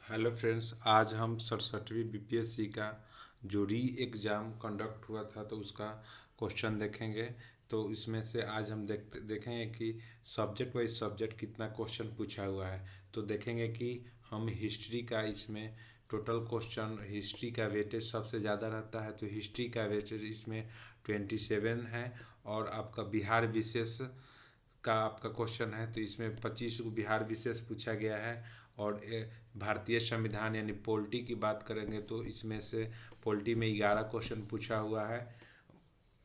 Hello friends, आज हम 67वीं BPSC का जो री एग्ज़ाम कंडक्ट हुआ था तो उसका क्वेश्चन देखेंगे। तो इसमें से आज हम देखेंगे कि सब्जेक्ट वाइज सब्जेक्ट कितना क्वेश्चन पूछा हुआ है। तो देखेंगे कि हम हिस्ट्री का इसमें टोटल क्वेश्चन, हिस्ट्री का वेटेज सबसे ज़्यादा रहता है तो हिस्ट्री का वेटेज इसमें 27 है। और आपका बिहार विशेष का आपका क्वेश्चन है तो इसमें 25 को बिहार विशेष पूछा गया है। और भारतीय संविधान यानी पॉलिटी की बात करेंगे तो इसमें से पॉलिटी में 11 क्वेश्चन पूछा हुआ है।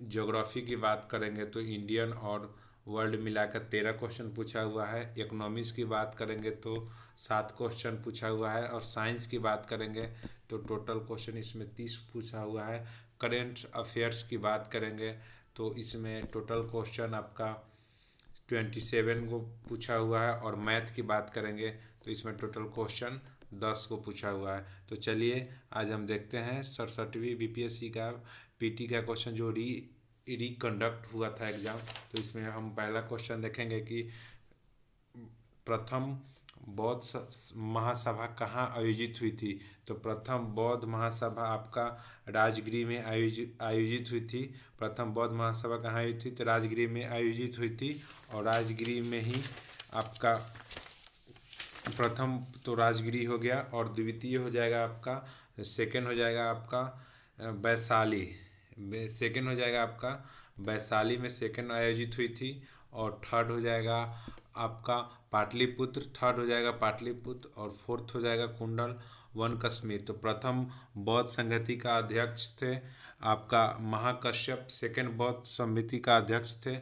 ज्योग्राफी की बात करेंगे तो इंडियन और वर्ल्ड मिलाकर 13 क्वेश्चन पूछा हुआ है। इकोनॉमिक्स की बात करेंगे तो 7 क्वेश्चन पूछा हुआ है। और साइंस की बात करेंगे तो टोटल क्वेश्चन इसमें 30 पूछा हुआ है। करेंट अफेयर्स की बात करेंगे तो इसमें टोटल क्वेश्चन आपका 27 को पूछा हुआ है। और मैथ की बात करेंगे तो इसमें टोटल क्वेश्चन 10 को पूछा हुआ है। तो चलिए आज हम देखते हैं 67वीं बीपीएससी का पीटी का क्वेश्चन जो रिकंडक्ट हुआ था एग्ज़ाम। तो इसमें हम पहला क्वेश्चन देखेंगे कि प्रथम बौद्ध महासभा कहाँ आयोजित हुई थी। तो प्रथम बौद्ध महासभा आपका राजगृह में आयोजित हुई थी। प्रथम बौद्ध महासभा कहाँ आयोजित हुई तो राजगृह में आयोजित हुई थी। और राजगृह में ही आपका प्रथम तो राजगृह हो गया। और द्वितीय हो जाएगा आपका, सेकंड हो जाएगा आपका वैशाली। सेकंड हो जाएगा आपका वैशाली में सेकंड आयोजित हुई थी। और थर्ड हो जाएगा आपका पाटलिपुत्र, थर्ड हो जाएगा पाटलिपुत्र। और फोर्थ हो जाएगा कुंडल वन कश्मीर। तो प्रथम बौद्ध संगति का अध्यक्ष थे आपका महाकश्यप, सेकंड बौद्ध समिति का अध्यक्ष थे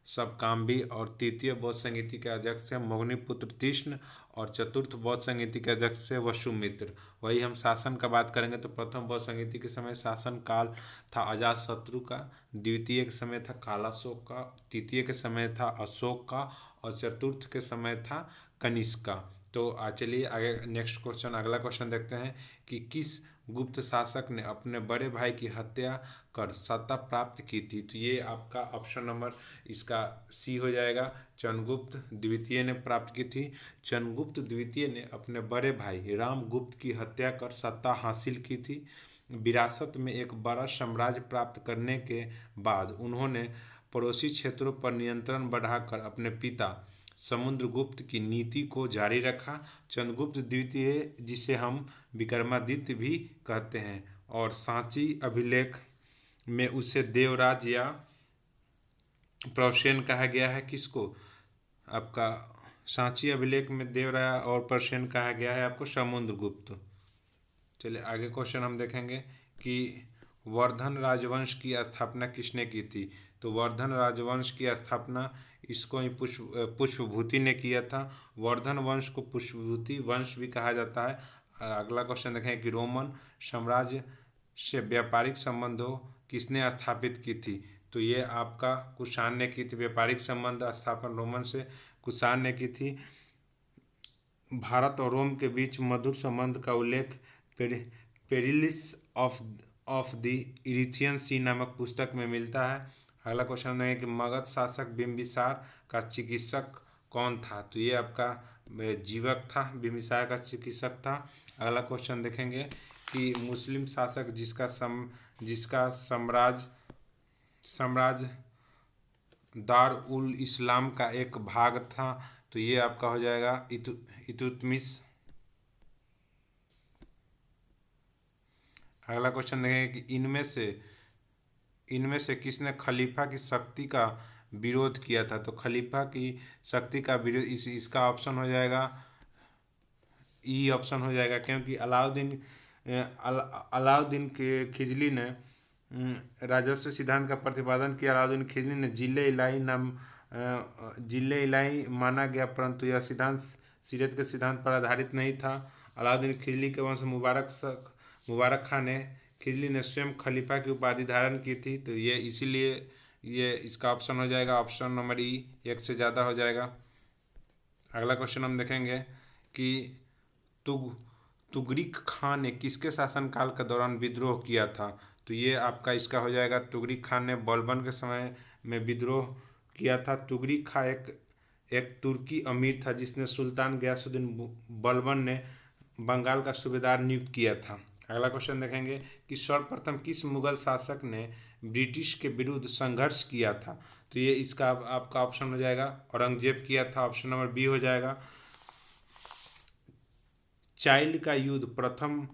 सबकाम्बी। और तृतीय बौद्ध संगीति के अध्यक्ष थे मोहिनीपुत्र तीक्ष्ण। और चतुर्थ बौद्ध संगीति के अध्यक्ष थे वसुमित्र। वही हम शासन का बात करेंगे तो प्रथम बौद्ध संगीति के समय शासन काल था अजातशत्रु का, द्वितीय के समय था कालाशोक का, तृतीय के समय था अशोक का। और चतुर्थ के समय था कनिष्क का। तो चलिए आगे नेक्स्ट क्वेश्चन, अगला क्वेश्चन देखते हैं कि किस गुप्त शासक ने अपने बड़े भाई की हत्या कर सत्ता प्राप्त की थी। तो ये आपका ऑप्शन नंबर इसका सी हो जाएगा। चंद्रगुप्त द्वितीय ने प्राप्त की थी। चंद्रगुप्त द्वितीय ने अपने बड़े भाई रामगुप्त की हत्या कर सत्ता हासिल की थी। विरासत में एक बड़ा साम्राज्य प्राप्त करने के बाद उन्होंने पड़ोसी क्षेत्रों पर नियंत्रण बढ़ाकर अपने पिता समुद्रगुप्त की नीति को जारी रखा। चंद्रगुप्त द्वितीय जिसे हम विक्रमादित्य भी कहते हैं। और सांची अभिलेख में उसे देवराज या प्रसेन कहा गया है। किसको? आपका सांची अभिलेख में देवराय और प्रसेन कहा गया है आपको समुद्रगुप्त। चलिए आगे क्वेश्चन हम देखेंगे कि वर्धन राजवंश की स्थापना किसने की थी। तो वर्धन राजवंश की स्थापना इसको ही पुष्पभूति ने किया था। वर्धन वंश को पुष्पभूति वंश भी कहा जाता है। अगला क्वेश्चन देखें कि रोमन साम्राज्य से व्यापारिक संबंधों किसने स्थापित की थी। तो ये आपका कुषाण ने की थी। व्यापारिक संबंध स्थापन रोमन से कुषाण ने की थी। भारत और रोम के बीच मधुर संबंध का उल्लेख पेरिलिस ऑफ द इरिथियन सी नामक पुस्तक में मिलता है। अगला क्वेश्चन है कि मगध शासक बिंबिसार का चिकित्सक कौन था। तो ये आपका जीवक था, बिंबिसार का चिकित्सक था। अगला क्वेश्चन देखेंगे कि मुस्लिम शासक जिसका साम्राज्य दार उल इस्लाम का एक भाग था। तो ये आपका हो जाएगा इल्तुतमिश। अगला क्वेश्चन देखेंगे कि इनमें से किसने खलीफा की शक्ति का विरोध किया था। तो खलीफा की शक्ति का विरोध इसका ऑप्शन हो जाएगा ई ऑप्शन हो जाएगा, क्योंकि अलाउद्दीन के खिजली ने राजस्व सिद्धांत का प्रतिपादन किया। अलाउद्दीन खिलजी ने जिले इलाही माना गया, परंतु यह सिद्धांत सीरत के सिद्धांत पर आधारित नहीं था। अलाउद्दीन खिलजी के वंश मुबारक खान ने खिजली ने स्वयं खलीफा की उपाधि धारण की थी। तो ये इसीलिए ये इसका ऑप्शन हो जाएगा ऑप्शन नंबर ई, एक से ज़्यादा हो जाएगा। अगला क्वेश्चन हम देखेंगे कि तुग तुगरिक खान ने किसके शासनकाल के दौरान विद्रोह किया था। तो ये आपका इसका हो जाएगा तुगरिक खान ने बलबन के समय में विद्रोह किया था। तुगरिक खान एक तुर्की अमीर था जिसने सुल्तान गयासुद्दीन बलबन ने बंगाल का सूबेदार नियुक्त किया था। अगला क्वेश्चन देखेंगे कि सर्वप्रथम किस मुगल शासक ने ब्रिटिश के विरुद्ध संघर्ष किया था। तो ये इसका आपका ऑप्शन हो जाएगा औरंगजेब किया था, ऑप्शन नंबर बी हो जाएगा। चाइल्ड का युद्ध प्रथम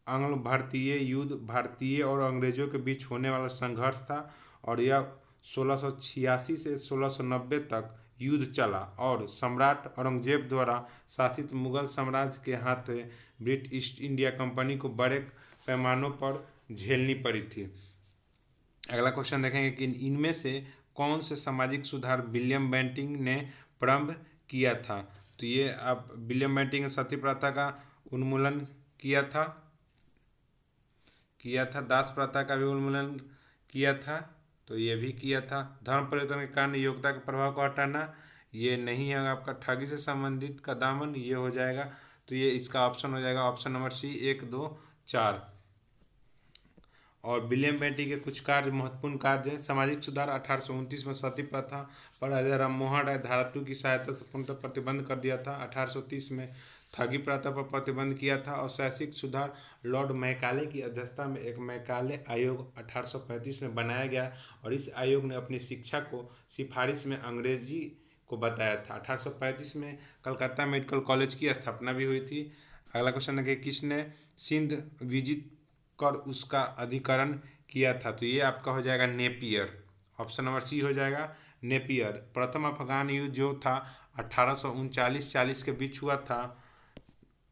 आंग्ल भारतीय युद्ध भारतीय और अंग्रेजों के बीच होने वाला संघर्ष था और यह 1686 से 1690 तक युद्ध चला और सम्राट औरंगजेब द्वारा शासित मुगल साम्राज्य के हाथ ब्रिटिश ईस्ट इंडिया कंपनी को बड़े पैमानों पर झेलनी पड़ी थी। अगला क्वेश्चन देखेंगे कि इनमें से कौन से सामाजिक सुधार विलियम बेंटिंक ने प्रारंभ किया था। तो ये आप विलियम बेंटिंक ने सती प्रथा का उन्मूलन किया था, दास प्रथा का भी उन्मूलन किया था, तो ये भी किया था। धर्म परिवर्तन के कारण योग्यता के प्रभाव को हटाना, ये नहीं है आपका। ठगी से संबंधित का दामन, ये हो जाएगा। तो ये इसका ऑप्शन हो जाएगा ऑप्शन नंबर सी 1, 2, 4। और विलियम बेंटिंक के कुछ कार्य महत्वपूर्ण कार्य हैं। सामाजिक सुधार 1829 में सती प्रथा पर राजा राम मोहन राय धारा 2 की सहायता से पूर्णतः प्रतिबंध कर दिया था। 1830 में ठगी प्रथा पर प्रतिबंध किया था। और शैक्षिक सुधार लॉर्ड मैकाले की अध्यक्षता में एक मैकाले आयोग 1835 में बनाया गया और इस आयोग ने अपनी शिक्षा को सिफारिश में अंग्रेजी को बताया था। 1835 में कलकत्ता मेडिकल कॉलेज की स्थापना भी हुई थी। अगला क्वेश्चन देखिए, किसने सिंध विजित कर उसका अधिकरण किया था। तो ये आपका हो जाएगा नेपियर, ऑप्शन नंबर सी हो जाएगा नेपियर। प्रथम अफगान युद्ध जो था 1839-40 के बीच हुआ था।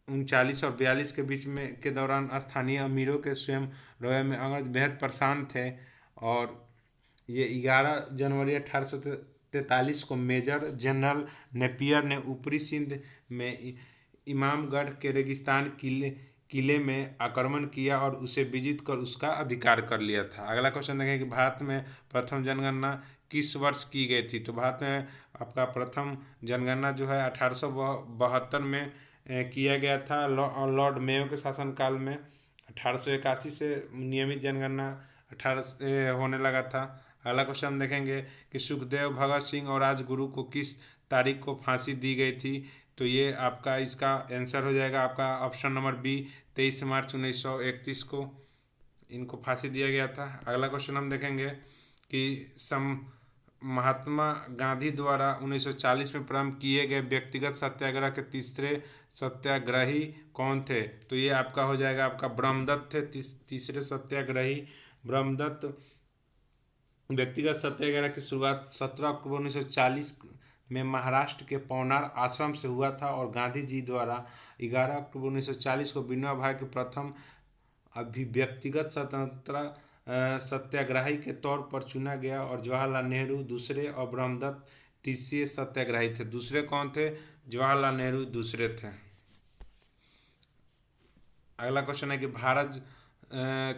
39 और 42 के बीच में के दौरान स्थानीय अमीरों के स्वयं रवैये में अंग्रेज बेहद परेशान थे और ये 11 जनवरी 1843 को मेजर जनरल नेपियर ने ऊपरी सिंध में इमामगढ़ के रेगिस्तान किले में आक्रमण किया और उसे विजित कर उसका अधिकार कर लिया था। अगला क्वेश्चन देखें कि भारत में प्रथम जनगणना किस वर्ष की गई थी। तो भारत में आपका प्रथम जनगणना जो है 1872 में किया गया था लॉर्ड मेयो के शासनकाल में। 1881 से नियमित जनगणना 18 से होने लगा था। अगला क्वेश्चन देखेंगे कि सुखदेव, भगत सिंह और राजगुरु को किस तारीख को फांसी दी गई थी। तो ये आपका इसका आंसर हो जाएगा आपका ऑप्शन नंबर बी 23 मार्च 1931 को इनको फांसी दिया गया था। अगला क्वेश्चन हम देखेंगे कि महात्मा गांधी द्वारा 1940 में प्रारंभ किए गए व्यक्तिगत सत्याग्रह के तीसरे सत्याग्रही कौन थे। तो ये आपका हो जाएगा आपका ब्रह्मदत्त थे तीसरे सत्याग्रही ब्रह्मदत्त। व्यक्तिगत सत्याग्रह की शुरुआत 17 अक्टूबर 1940 में महाराष्ट्र के पौनार आश्रम से हुआ था और गांधी जी द्वारा 11 अक्टूबर 1940 को विनोबा भावे के प्रथम व्यक्तिगत स्वतंत्रता सत्याग्रही के तौर पर चुना गया और जवाहरलाल नेहरू दूसरे और ब्रह्मदत्त तीसरे सत्याग्रही थे। दूसरे कौन थे? जवाहरलाल नेहरू दूसरे थे। अगला क्वेश्चन है कि भारत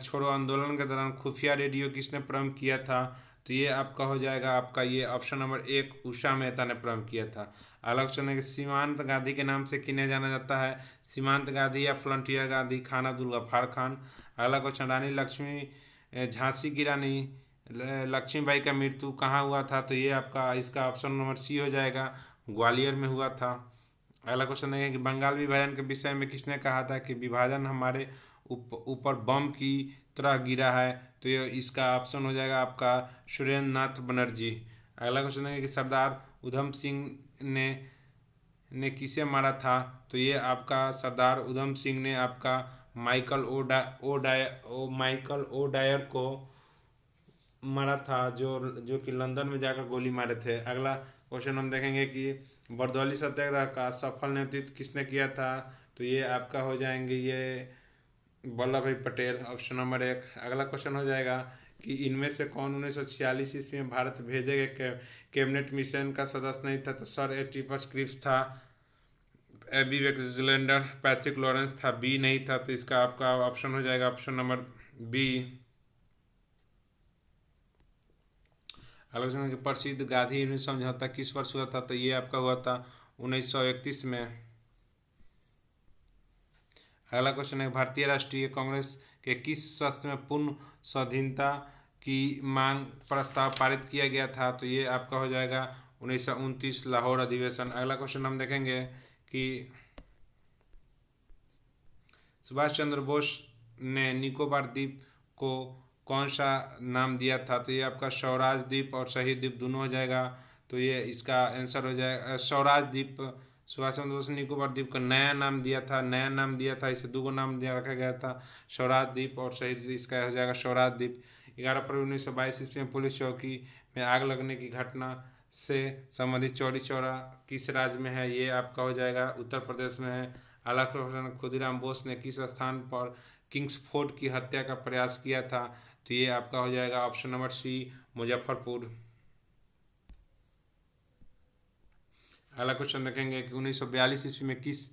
छोड़ो आंदोलन के दौरान खुफिया रेडियो किसने प्रारंभ किया था। तो ये आपका हो जाएगा आपका ये ऑप्शन नंबर 1 उषा मेहता ने प्रारंभ किया था। अगला क्वेश्चन है कि सीमांत गांधी के नाम से किन्हें जाना जाता है। सीमांत गांधी या फ्रंटियर गांधी, खान अब्दुल गफ्फार खान। अगला क्वेश्चन, रानी लक्ष्मी झांसी की रानी लक्ष्मीबाई का मृत्यु कहाँ हुआ था। तो ये आपका इसका ऑप्शन नंबर सी हो जाएगा ग्वालियर में हुआ था। अगला क्वेश्चन है कि बंगाल विभाजन के विषय में किसने कहा था कि विभाजन हमारे ऊपर बम की तरह गिरा है। तो ये इसका ऑप्शन हो जाएगा आपका सुरेंद्र नाथ बनर्जी। अगला क्वेश्चन है कि सरदार उधम सिंह ने किसे मारा था। तो ये आपका सरदार उधम सिंह ने आपका माइकल ओ डायर को मारा था जो कि लंदन में जाकर गोली मारे थे। अगला क्वेश्चन हम देखेंगे कि बरदौली सत्याग्रह का सफल नेतृत्व किसने किया था। तो ये आपका हो जाएंगे ये वल्लभ भाई पटेल, ऑप्शन नंबर 1। अगला क्वेश्चन हो जाएगा कि इनमें से कौन 1946 ईस्वी में भारत भेजे गए कैबिनेट मिशन का सदस्य नहीं था। तो सर एटिपस क्रिप्स था, एबी वेक्सलैंडर, पैट्रिक लॉरेंस था, बी नहीं था। तो इसका आपका ऑप्शन हो जाएगा ऑप्शन नंबर बी। अगला क्वेश्चन है कि प्रसिद्ध गांधी इरविन समझौता किस वर्ष हुआ था। तो ये आपका हुआ था 1931 में। अगला क्वेश्चन है भारतीय राष्ट्रीय कांग्रेस के किस सत्र में पूर्ण स्वाधीनता की मांग प्रस्ताव पारित किया गया था। तो ये आपका हो जाएगा 1929 लाहौर अधिवेशन। अगला क्वेश्चन हम देखेंगे कि सुभाष चंद्र बोस ने निकोबार द्वीप को कौन सा नाम दिया था? तो ये आपका स्वराज द्वीप और शहीद द्वीप दोनों हो जाएगा। तो ये इसका आंसर हो जाएगा स्वराज द्वीप। सुभाष चंद्र बोस ने निकोबार द्वीप का नया नाम दिया था, इसे दो नाम दिया रखा गया था, स्वराज द्वीप और शहीद द्वीप। इसका हो जाएगा स्वराज द्वीप। 11 फरवरी 1922 ईस्वी में पुलिस चौकी में आग लगने की घटना से संबंधित चौरी चौरा किस राज्य में है? ये आपका हो जाएगा उत्तर प्रदेश में है। आलाकर्षण खुदीराम बोस ने किस स्थान पर किंग्सफोर्ड की हत्या का प्रयास किया था? तो ये आपका हो जाएगा ऑप्शन नंबर सी, मुजफ्फरपुर। अगला क्वेश्चन देखेंगे कि 1942 ईस्वी में किस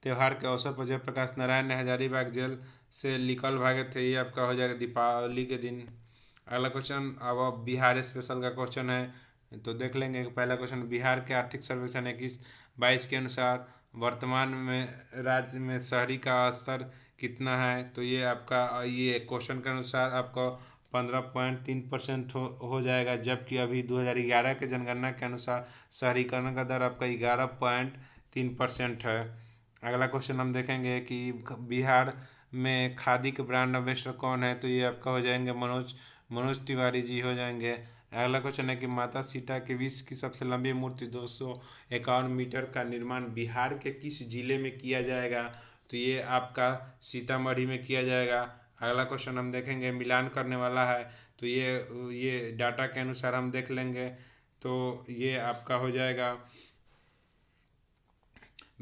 त्यौहार के अवसर पर जयप्रकाश नारायण ने हजारीबाग जेल से निकल भागे थे? ये आपका हो जाएगा दीपावली के दिन। अगला क्वेश्चन अब बिहार स्पेशल का क्वेश्चन है, तो देख लेंगे। पहला क्वेश्चन, बिहार के आर्थिक सर्वेक्षण 21-22 के अनुसार वर्तमान में राज्य में शहरी का स्तर कितना है? तो ये आपका ये क्वेश्चन के अनुसार आपको 15.3% हो जाएगा, जबकि अभी 2011 के जनगणना के अनुसार शहरीकरण का दर आपका 11.3% है। अगला क्वेश्चन हम देखेंगे कि बिहार में खादी के ब्रांड एम्बेसडर कौन है? तो ये आपका हो जाएंगे मनोज तिवारी जी हो जाएंगे। अगला क्वेश्चन है कि माता सीता के विश्व की सबसे लंबी मूर्ति 251 मीटर का निर्माण बिहार के किस जिले में किया जाएगा? तो ये आपका सीतामढ़ी में किया जाएगा। अगला क्वेश्चन हम देखेंगे, मिलान करने वाला है, तो ये डाटा के अनुसार हम देख लेंगे। तो ये आपका हो जाएगा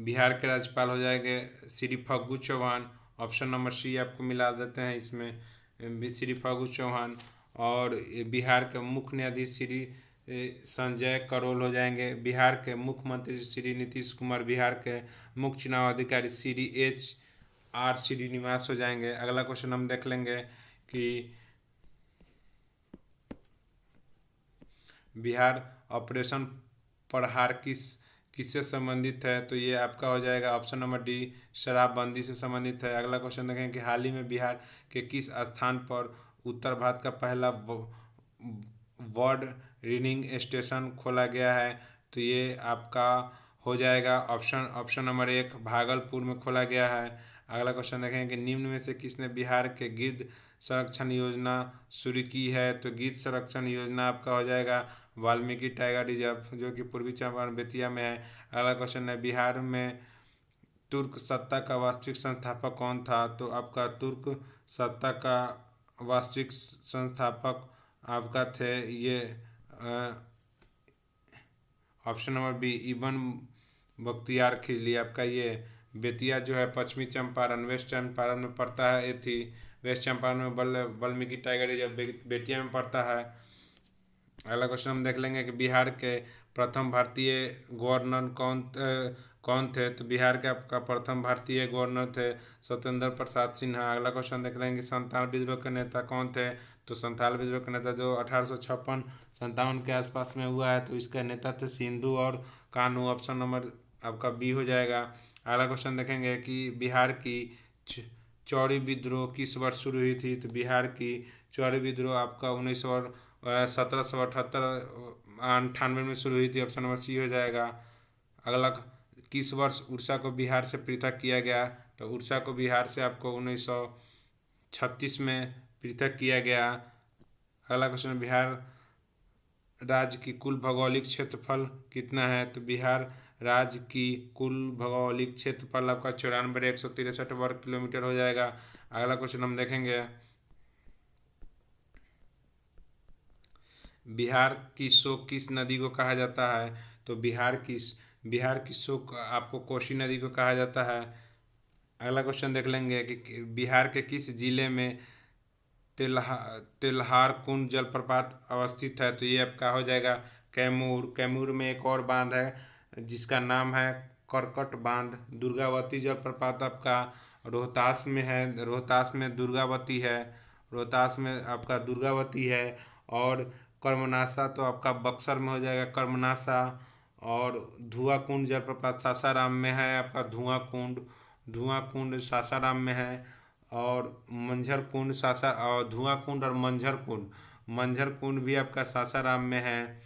बिहार के राज्यपाल हो जाएंगे Shri Phagu Chauhan. Option number C आपको मिला देते हैं इसमें, श्री फागू चौहान। और बिहार के मुख्य न्यायाधीश श्री संजय करोल हो जाएंगे। बिहार के मुख्यमंत्री श्री नीतीश कुमार। बिहार के मुख्य चुनाव अधिकारी श्री HR श्रीनिवास हो जाएंगे। अगला क्वेश्चन हम देख लेंगे कि बिहार ऑपरेशन प्रहार किससे संबंधित है? तो ये आपका हो जाएगा ऑप्शन नंबर डी, शराबबंदी से संबंधित है। अगला क्वेश्चन देखें कि हाल ही में बिहार के किस स्थान पर उत्तर भारत का पहला बर्ड रीडिंग स्टेशन खोला गया है? तो ये आपका हो जाएगा ऑप्शन नंबर 1, भागलपुर में खोला गया है। अगला क्वेश्चन देखें कि निम्न में से किसने बिहार के गिद्ध संरक्षण योजना शुरू की है? तो गिद्ध संरक्षण योजना आपका हो जाएगा वाल्मीकि टाइगर रिजर्व, जो कि पूर्वी चंपारण बेतिया में है। अगला क्वेश्चन है, बिहार में तुर्क सत्ता का वास्तविक संस्थापक कौन था? तो आपका तुर्क सत्ता का वास्तविक संस्थापक आपका थे ये ऑप्शन नंबर बी, इब्न बख्तियार खिलजी। आपका ये बेतिया जो है पश्चिमी चंपारण वेस्ट चंपारण में पड़ता है। ये थी वेस्ट चंपारण में वाल्मीकि टाइगर रिजर्व बेतिया में पड़ता है। अगला क्वेश्चन हम देख लेंगे कि बिहार के प्रथम भारतीय गवर्नर कौन थे? तो बिहार के आपका प्रथम भारतीय गवर्नर थे सत्येंद्र प्रसाद सिन्हा। अगला क्वेश्चन देख लेंगे संथाल विद्रोह के नेता कौन थे? तो संथाल विद्रोह के नेता जो 1856-57 के आसपास में हुआ है, तो इसके नेता थे सिंधु और कानू। ऑप्शन नंबर आपका बी हो जाएगा। अगला क्वेश्चन देखेंगे कि बिहार की चौरी विद्रोह किस वर्ष शुरू हुई थी? तो बिहार की चौरी विद्रोह आपका 1778 में शुरू हुई थी। ऑप्शन नंबर सी हो जाएगा। अगला, किस वर्ष उड़ीसा को बिहार से पृथक किया गया? तो उड़ीसा को बिहार से आपको 1936 में पृथक किया गया। अगला क्वेश्चन, बिहार राज्य की कुल भौगोलिक क्षेत्रफल कितना है? तो बिहार राज्य की कुल भौगोलिक क्षेत्रफल आपका 94,163 वर्ग किलोमीटर हो जाएगा। अगला क्वेश्चन हम देखेंगे, बिहार की शोक किस नदी को कहा जाता है? तो बिहार की शोक आपको कोसी नदी को कहा जाता है। अगला क्वेश्चन देख लेंगे कि बिहार के किस जिले में तेल्हार कुंड जलप्रपात अवस्थित है? तो ये आपका हो जाएगा कैमूर में एक और बांध है जिसका नाम है करकट बांध। दुर्गावती जलप्रपात आपका रोहतास में है, रोहतास में दुर्गावती है, रोहतास में आपका दुर्गावती है। और कर्मनाशा तो आपका बक्सर में हो जाएगा कर्मनाशा। और धुआं कुंड जलप्रपात सासाराम में है आपका धुआं कुंड सासाराम में है। और मंझर कुंड और धुआं कुंड और मंझर कुंड भी आपका सासाराम में है।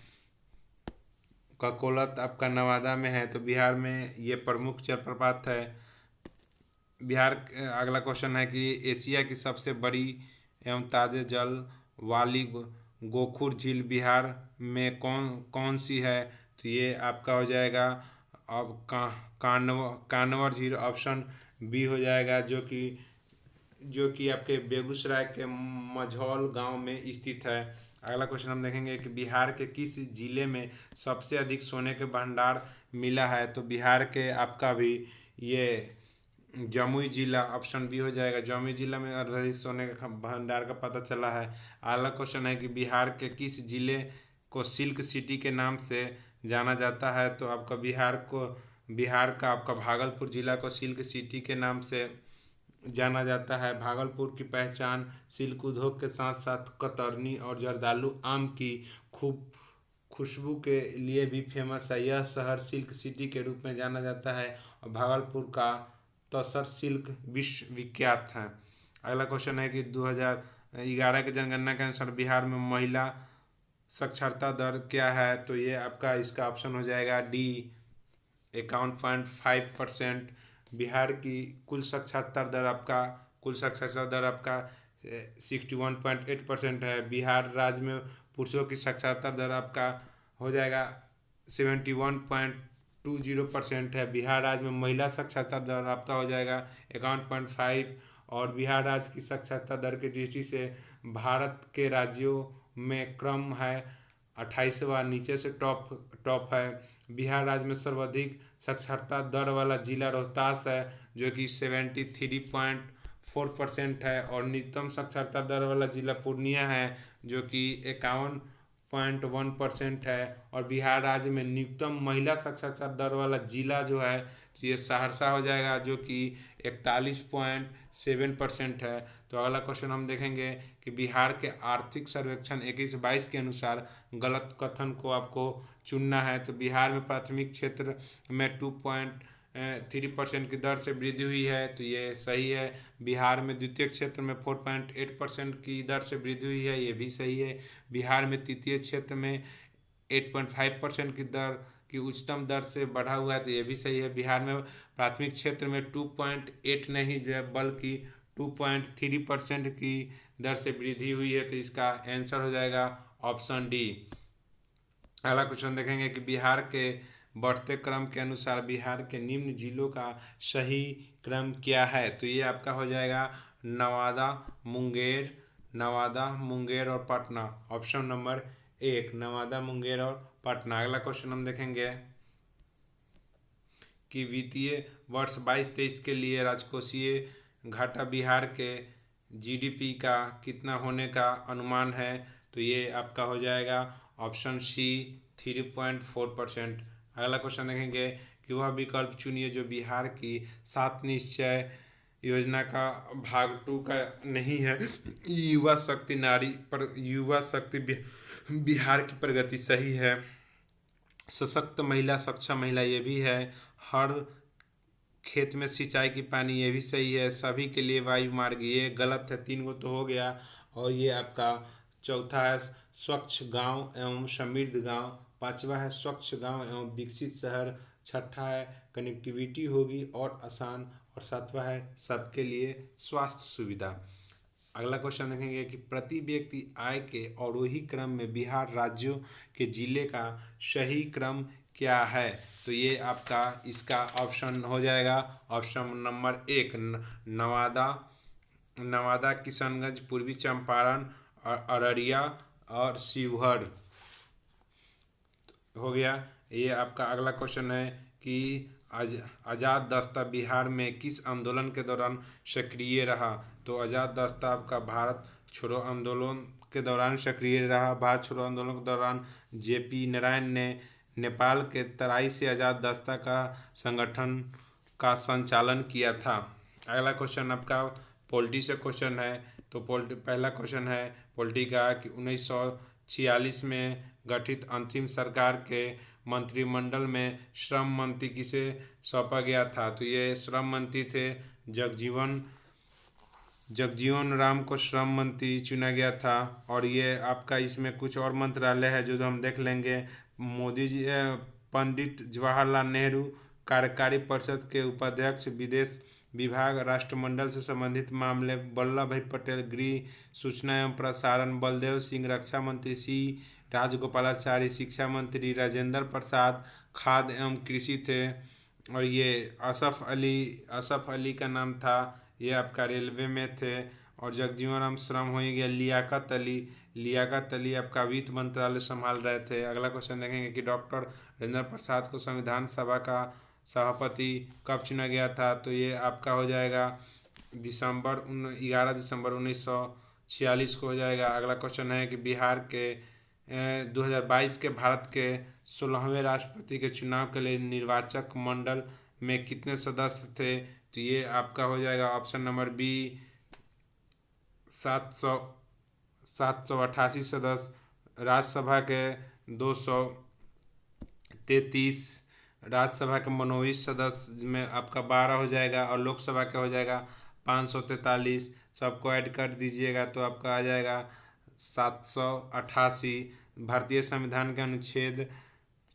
ककोलत आपका नवादा में है। तो बिहार में ये प्रमुख जलप्रपात है। बिहार अगला क्वेश्चन है कि एशिया की सबसे बड़ी एवं ताजे जल वाली गोखुर झील बिहार में कौन कौन सी है? तो ये आपका हो जाएगा अब कानवर झील, ऑप्शन बी हो जाएगा, जो कि आपके बेगूसराय के मझौल गांव में स्थित है। अगला क्वेश्चन हम देखेंगे कि बिहार के किस जिले में सबसे अधिक सोने के भंडार मिला है? तो बिहार के आपका भी ये जमुई जिला, ऑप्शन बी हो जाएगा, जमुई जिला में अधिक सोने का भंडार का पता चला है। अगला क्वेश्चन है कि बिहार के किस जिले को सिल्क सिटी के नाम से जाना जाता है? तो आपका बिहार का आपका भागलपुर जिला को सिल्क सिटी के नाम से जाना जाता है। भागलपुर की पहचान सिल्क उद्योग के साथ साथ कतरनी और जर्दालू आम की खूब खुशबू के लिए भी फेमस है। यह शहर सिल्क सिटी के रूप में जाना जाता है और भागलपुर का तसर सिल्क विश्व विख्यात है। अगला क्वेश्चन है कि 2011 की जनगणना के अनुसार बिहार में महिला साक्षरता दर क्या है? तो ये आपका इसका ऑप्शन हो जाएगा डी, 51.5%। बिहार की कुल साक्षरता दर आपका 61.8% है। बिहार राज्य में पुरुषों की साक्षरता दर आपका हो जाएगा 71.20% है। बिहार राज्य में महिला साक्षरता दर आपका हो जाएगा 51.5। और बिहार राज्य की साक्षरता दर की दृष्टि से भारत के राज्यों में क्रम है 28वां, नीचे से टॉप टॉप है। बिहार राज्य में सर्वाधिक साक्षरता दर वाला जिला रोहतास है, जो कि 73.4% है। और न्यूनतम साक्षरता दर वाला जिला पूर्णिया है, जो कि 51.1% है। और बिहार राज्य में न्यूनतम महिला साक्षरता दर वाला जिला जो है ये सहरसा हो जाएगा, जो कि 41.7% है। तो अगला क्वेश्चन हम देखेंगे कि बिहार के आर्थिक सर्वेक्षण 21-22 के अनुसार गलत कथन को आपको चुनना है। तो बिहार में प्राथमिक क्षेत्र में 2.3% की दर से वृद्धि हुई है, तो ये सही है। बिहार में द्वितीय क्षेत्र में 4.8% की दर से वृद्धि हुई है, ये भी सही है। बिहार में तृतीय क्षेत्र में 8.5% की दर की उच्चतम दर से बढ़ा हुआ है, तो ये भी सही है। बिहार में प्राथमिक क्षेत्र में 2.8 नहीं जो है बल्कि 2.3% की दर से वृद्धि हुई है, तो इसका आंसर हो जाएगा ऑप्शन डी। अगला क्वेश्चन देखेंगे कि बिहार के बढ़ते क्रम के अनुसार बिहार के निम्न जिलों का सही क्रम क्या है? तो ये आपका हो जाएगा नवादा, मुंगेर और पटना। ऑप्शन नंबर एक, नवादा, मुंगेर और पटना। अगला क्वेश्चन हम देखेंगे कि वित्तीय वर्ष 22-23 के लिए राजकोषीय घाटा बिहार के जीडीपी का कितना होने का अनुमान है? तो ये आपका हो जाएगा ऑप्शन सी, 3.4%। अगला क्वेश्चन देखेंगे कि वह विकल्प चुनिए जो बिहार की 7 निश्चय योजना का भाग 2 का नहीं है। युवा शक्ति बिहार की प्रगति सही है। सशक्त महिला, सक्षम महिला ये भी है। हर खेत में सिंचाई की पानी ये भी सही है। सभी के लिए वायु मार्ग ये गलत है, 3 गो तो हो गया। और ये आपका चौथा है स्वच्छ गांव एवं समृद्ध गांव। पांचवा है स्वच्छ गांव एवं विकसित शहर। छठा है कनेक्टिविटी होगी और आसान। और सातवां है सबके लिए स्वास्थ्य सुविधा। अगला क्वेश्चन देखेंगे कि प्रति व्यक्ति आय के अवरोही क्रम में बिहार राज्यों के जिले का सही क्रम क्या है? तो ये आपका इसका ऑप्शन हो जाएगा ऑप्शन नंबर एक, नवादा, किशनगंज, पूर्वी चंपारण, अररिया और शिवहर हो गया। ये आपका अगला क्वेश्चन है कि आज़ाद दस्ता बिहार में किस आंदोलन के दौरान सक्रिय रहा? तो आज़ाद दस्ता आपका भारत छोड़ो आंदोलन के दौरान सक्रिय रहा। भारत छोड़ो आंदोलन के दौरान जेपी नारायण ने नेपाल के तराई से आज़ाद दस्ता का संगठन का संचालन किया था। अगला क्वेश्चन आपका पॉलिटी से क्वेश्चन है। तो पहला क्वेश्चन है पॉलिटी का कि 1946 में गठित अंतिम सरकार के मंत्रिमंडल में श्रम मंत्री किसे सौंपा गया था? तो ये श्रम मंत्री थे जगजीवन राम को श्रम मंत्री चुना गया था। और ये आपका इसमें कुछ और मंत्रालय है जो हम देख लेंगे। मोदी जी, पंडित जवाहरलाल नेहरू कार्यकारी परिषद के उपाध्यक्ष, विदेश विभाग राष्ट्रमंडल से संबंधित मामले वल्लभ भाई पटेल, गृह सूचना एवं प्रसारण बलदेव सिंह, रक्षा मंत्री सी राजगोपालाचारी, शिक्षा मंत्री राजेंद्र प्रसाद, खाद्य एवं कृषि थे। और ये असफ अली का नाम था, ये आपका रेलवे में थे। और जगजीवन राम श्रम हो गया, लियाकत अली आपका वित्त मंत्रालय संभाल रहे थे। अगला क्वेश्चन देखेंगे कि डॉक्टर राजेंद्र प्रसाद को संविधान सभा का सभापति कब चुना गया था, तो ये आपका हो जाएगा 11 दिसंबर 1946 को हो जाएगा। अगला क्वेश्चन है कि बिहार के 2022 के भारत के 16वें राष्ट्रपति के चुनाव के लिए निर्वाचक मंडल में कितने सदस्य थे, तो ये आपका हो जाएगा ऑप्शन नंबर बी 788 सदस्य। राज्यसभा के 233, राज्यसभा के मनोनीत सदस्य में आपका 12 हो जाएगा और लोकसभा के हो जाएगा 543। सबको ऐड कर दीजिएगा तो आपका आ जाएगा 788। भारतीय संविधान के अनुच्छेद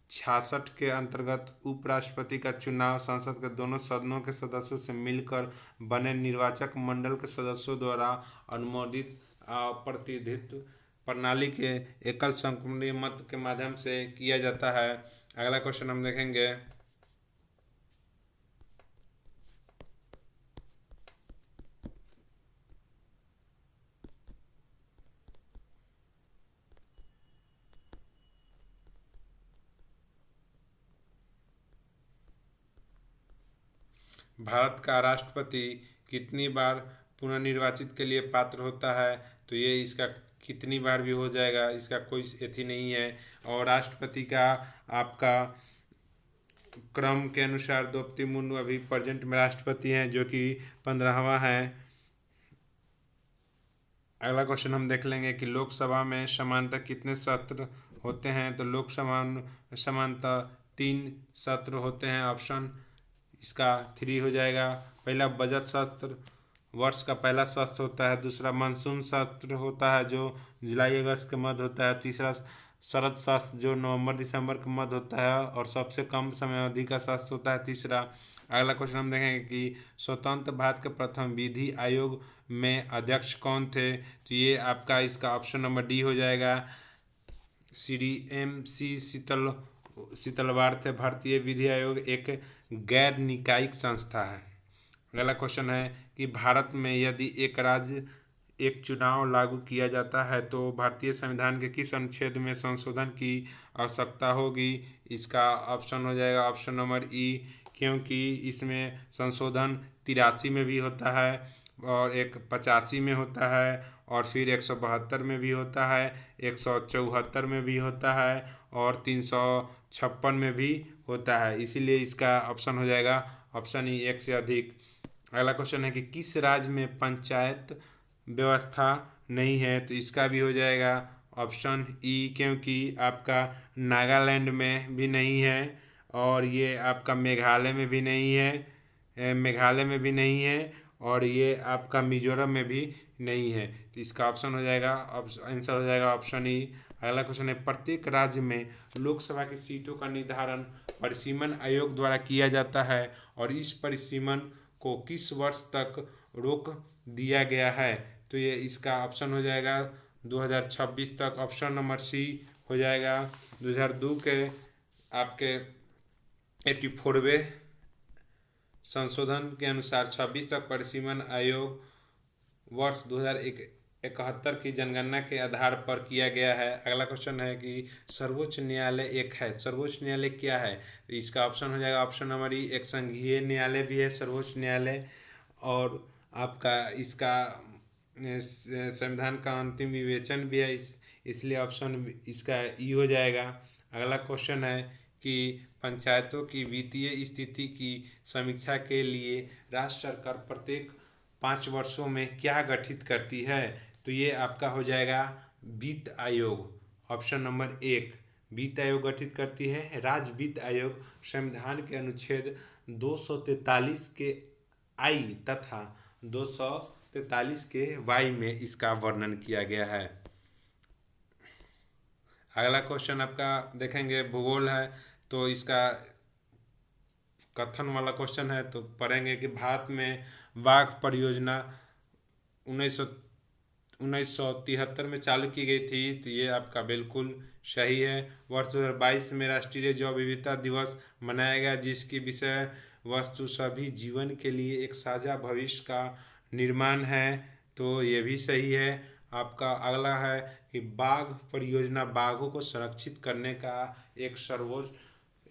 66 के अंतर्गत उपराष्ट्रपति का चुनाव संसद के दोनों सदनों के सदस्यों से मिलकर बने निर्वाचक मंडल के सदस्यों द्वारा अनुमोदित प्रतिनिधित्व प्रणाली के एकल संक्रमणीय मत के माध्यम से किया जाता है। अगला क्वेश्चन हम देखेंगे, भारत का राष्ट्रपति कितनी बार पुनर्निर्वाचित के लिए पात्र होता है, तो ये इसका कितनी बार भी हो जाएगा, इसका कोई एथी नहीं है। और राष्ट्रपति का आपका क्रम के अनुसार द्रौपदी मुर्मू अभी प्रेजेंट में राष्ट्रपति हैं, जो कि 15वां है। अगला क्वेश्चन हम देख लेंगे कि लोकसभा में समानतः कितने सत्र होते हैं, तो लोकसभा में समानतः 3 सत्र होते हैं। ऑप्शन इसका 3 हो जाएगा। पहला बजट सत्र वर्ष का पहला सत्र होता है, दूसरा मानसून सत्र होता है जो जुलाई अगस्त के मध्य होता है, तीसरा शरद सत्र जो नवंबर दिसंबर के मध्य होता है, और सबसे कम समय अवधि का सत्र होता है तीसरा। अगला क्वेश्चन हम देखेंगे कि स्वतंत्र भारत के प्रथम विधि आयोग में अध्यक्ष कौन थे, तो ये आपका इसका ऑप्शन नंबर डी हो जाएगा, श्री MC शीतलवार थे। भारतीय विधि आयोग एक गैर निकायिक संस्था है। अगला क्वेश्चन है कि भारत में यदि एक राज्य एक चुनाव लागू किया जाता है तो भारतीय संविधान के किस अनुच्छेद में संशोधन की आवश्यकता होगी, इसका ऑप्शन हो जाएगा ऑप्शन नंबर ई, क्योंकि इसमें संशोधन 83 में भी होता है और एक 85 में होता है और फिर 172 में भी होता है, 174 में भी होता है और 356 में भी होता है, इसीलिए इसका ऑप्शन हो जाएगा ऑप्शन ई, एक से अधिक। अगला क्वेश्चन है कि किस राज्य में पंचायत व्यवस्था नहीं है, तो इसका भी हो जाएगा ऑप्शन ई, क्योंकि आपका नागालैंड में भी नहीं है और ये आपका मेघालय में भी नहीं है और ये आपका मिजोरम में भी नहीं है, तो इसका ऑप्शन हो जाएगा आंसर हो जाएगा ऑप्शन ई। अगला क्वेश्चन है प्रत्येक राज्य में लोकसभा की सीटों का निर्धारण परिसीमन आयोग द्वारा किया जाता है और इस परिसीमन को किस वर्ष तक रोक दिया गया है, तो ये इसका ऑप्शन हो जाएगा 2026 तक, ऑप्शन नंबर सी हो जाएगा। 2002 के आपके 84वें संशोधन के अनुसार 26 तक परिसीमन आयोग वर्ष 2071 की जनगणना के आधार पर किया गया है। अगला क्वेश्चन है कि सर्वोच्च न्यायालय एक है, सर्वोच्च न्यायालय क्या है, तो इसका ऑप्शन हो जाएगा ऑप्शन नंबर ई, एक संघीय न्यायालय भी है सर्वोच्च न्यायालय और आपका इसका संविधान का अंतिम विवेचन भी है, इसलिए ऑप्शन इसका ई हो जाएगा। अगला क्वेश्चन है कि पंचायतों की वित्तीय स्थिति की समीक्षा के लिए राज्य सरकार प्रत्येक 5 वर्षों में क्या गठित करती है, तो ये आपका हो जाएगा वित्त आयोग, ऑप्शन नंबर 1 वित्त आयोग गठित करती है। राज्य वित्त आयोग संविधान के अनुच्छेद 243 के आई तथा 243 के वाई में इसका वर्णन किया गया है। अगला क्वेश्चन आपका देखेंगे भूगोल है, तो इसका कथन वाला क्वेश्चन है, तो पढ़ेंगे कि भारत में बाघ परियोजना 1973 में चालू की गई थी। तो ये आपका बिल्कुल सही है। वर्ष 2022 में राष्ट्रीय जैव विविधता दिवस मनाया गया, जिसकी विषय वस्तु सभी जीवन के लिए एक साझा भविष्य का निर्माण है। तो ये भी सही है। आपका अगला है कि बाघ परियोजना बाघों को संरक्षित करने का एक सर्वोच्च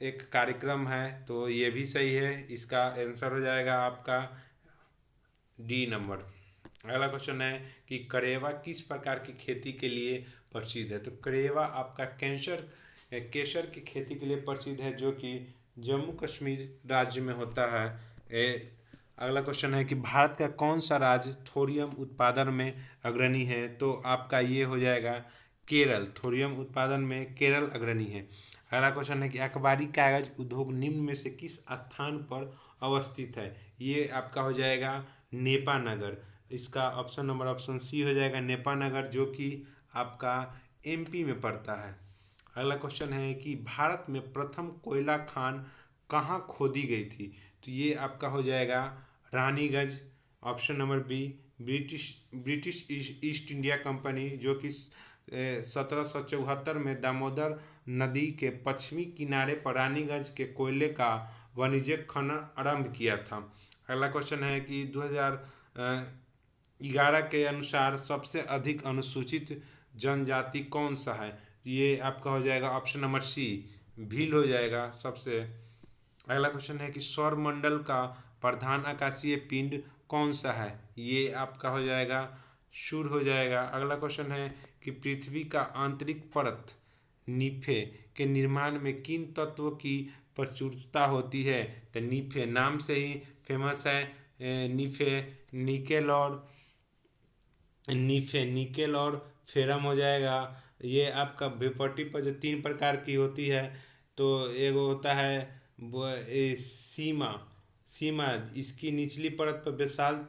एक कार्यक्रम है। तो ये भी सही है। इसका आंसर हो जाएगा आपका डी नंबर। अगला क्वेश्चन है कि करेवा किस प्रकार की खेती के लिए प्रसिद्ध है। तो करेवा आपका केसर की खेती के लिए प्रसिद्ध है, जो कि जम्मू कश्मीर राज्य में होता है। अगला क्वेश्चन है कि भारत का कौन सा राज्य थोरियम उत्पादन में अग्रणी है। तो आपका ये हो जाएगा केरल। थोरियम उत्पादन में केरल अग्रणी है। अगला क्वेश्चन है कि अखबारी कागज उद्योग निम्न में से किस स्थान पर अवस्थित है। ये आपका हो जाएगा नेपानगर। इसका ऑप्शन नंबर ऑप्शन सी हो जाएगा नेपानगर, जो कि आपका एमपी में पड़ता है। अगला क्वेश्चन है कि भारत में प्रथम कोयला खान कहाँ खोदी गई थी। तो ये आपका हो जाएगा Raniganj. Option number B British British East India Company, जो कि 1774 में दामोदर नदी के पश्चिमी किनारे पर रानीगंज के कोयले का वाणिज्यिक खनन आरंभ किया था। अगला क्वेश्चन है कि 2011 के अनुसार सबसे अधिक अनुसूचित जनजाति कौन सा है। तो ये आपका हो जाएगा ऑप्शन नंबर सी भील हो जाएगा सबसे। अगला क्वेश्चन है कि सौरमंडल का प्रधान आकाशीय पिंड कौन सा है। ये आपका हो जाएगा सूर्य हो जाएगा। अगला क्वेश्चन है कि पृथ्वी का आंतरिक परत नीफे के निर्माण में किन तत्वों की प्रचुरता होती है। तो नीफे नाम से ही फेमस है। नीफे निकेल और फेरम हो जाएगा। ये आपका भेपट्टी पर जो 3 प्रकार की होती है, तो एगो होता है सीमा सीमा इसकी निचली परत पर बेसाल्ट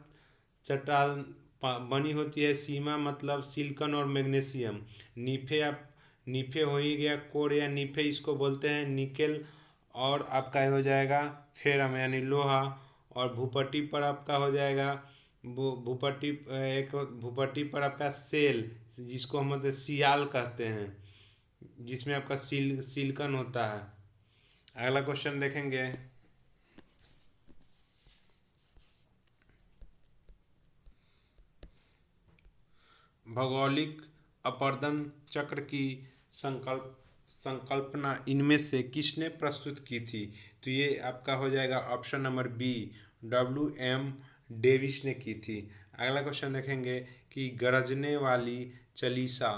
चट्टान बनी होती है। सीमा मतलब सिलिकॉन और मैग्नीशियम। नीफे हो ही गया। कोर या नीफे इसको बोलते हैं। निकेल और आपका हो जाएगा फेरम यानी लोहा। और भूपट्टी पर आपका हो जाएगा भूपट्टी पर आपका सेल, जिसको हम मतलब सियाल कहते हैं, जिसमें आपका सिलिकॉन होता है। अगला क्वेश्चन देखेंगे। भौगोलिक अपरदन चक्र की संकल्पना इनमें से किसने प्रस्तुत की थी। तो ये आपका हो जाएगा option number B WM Davis ने की थी। अगला क्वेश्चन देखेंगे कि गरजने वाली चालीसा,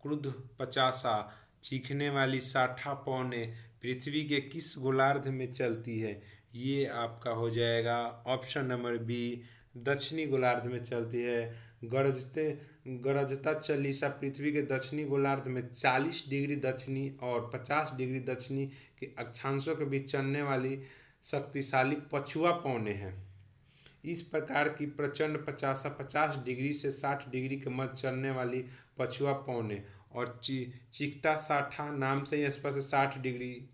क्रुद्ध पचासा, चीखने वाली साठा पौने पृथ्वी के किस गोलार्ध में चलती है। ये आपका हो जाएगा ऑप्शन नंबर बी दक्षिणी गोलार्ध में चलती है। गरजता चालीसा पृथ्वी के दक्षिणी गोलार्ध में 40 डिग्री दक्षिणी और 50 डिग्री दक्षिणी के अक्षांशों के बीच चलने वाली शक्तिशाली पछुआ पौने हैं। इस प्रकार की प्रचंड 50 डिग्री से 60 डिग्री के मध्य चलने वाली पछुआ पौने और चीखता साठा नाम से ही स्पष्ट 60 डिग्री।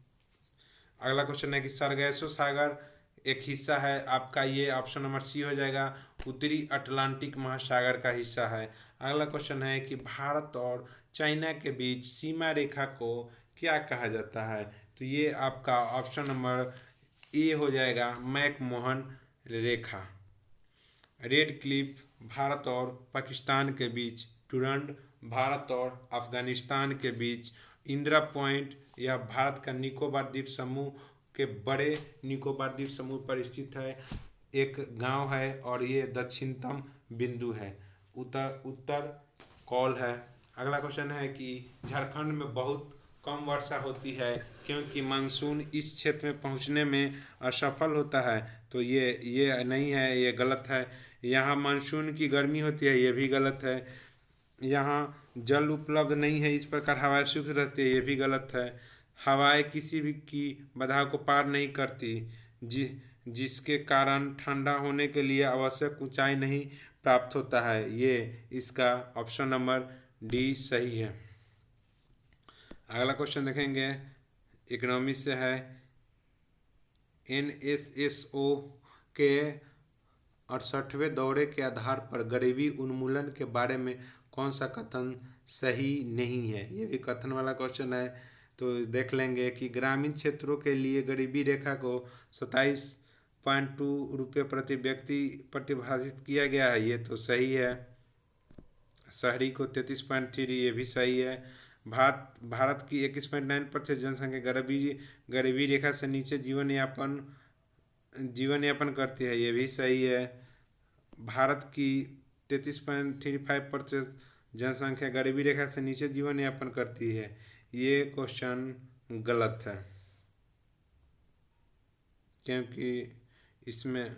अगला क्वेश्चन है कि सरगैसो सागर एक हिस्सा है आपका। ये ऑप्शन नंबर सी हो जाएगा उत्तरी अटलांटिक महासागर का हिस्सा है। अगला क्वेश्चन है कि भारत और चाइना के बीच सीमा रेखा को क्या कहा जाता है। तो ये आपका ऑप्शन नंबर ए हो जाएगा मैकमोहन रेखा। रेड क्लिफ भारत और पाकिस्तान के बीच, टुरंड भारत और अफगानिस्तान के बीच, इंदिरा पॉइंट यह भारत का निकोबार द्वीप समूह के बड़े निकोबार द्वीप समूह पर स्थित है एक गांव है और ये दक्षिणतम बिंदु है। उत्तर कॉल है। अगला क्वेश्चन है कि झारखंड में बहुत कम वर्षा होती है क्योंकि मानसून इस क्षेत्र में पहुंचने में असफल होता है। तो ये नहीं है, ये गलत है। यहाँ मानसून की गर्मी होती है, ये भी गलत है। यहाँ जल उपलब्ध नहीं है, इस प्रकार हवाएं शुष्क रहती है, ये भी गलत है। हवाएं किसी भी की बाधा को पार नहीं करती, जिसके कारण ठंडा होने के लिए आवश्यक ऊंचाई नहीं प्राप्त होता है। ये इसका ऑप्शन नंबर डी सही है। अगला क्वेश्चन देखेंगे, इकोनॉमी से है NSSO के 68वें दौरे के आधार पर गरीबी उन्मूलन के बारे में कौन सा कथन सही नहीं है। ये भी कथन वाला क्वेश्चन है, तो देख लेंगे कि ग्रामीण क्षेत्रों के लिए गरीबी रेखा को 27.2 रुपये प्रति व्यक्ति परिभाषित किया गया है, ये तो सही है। शहरी को 33.3, ये भी सही है। भारत की 21.9% जनसंख्या गरीबी रेखा से नीचे जीवन यापन करती है, ये भी सही है। भारत की 33.35% जनसंख्या गरीबी रेखा से नीचे जीवन यापन करती है, ये क्वेश्चन गलत है, क्योंकि इसमें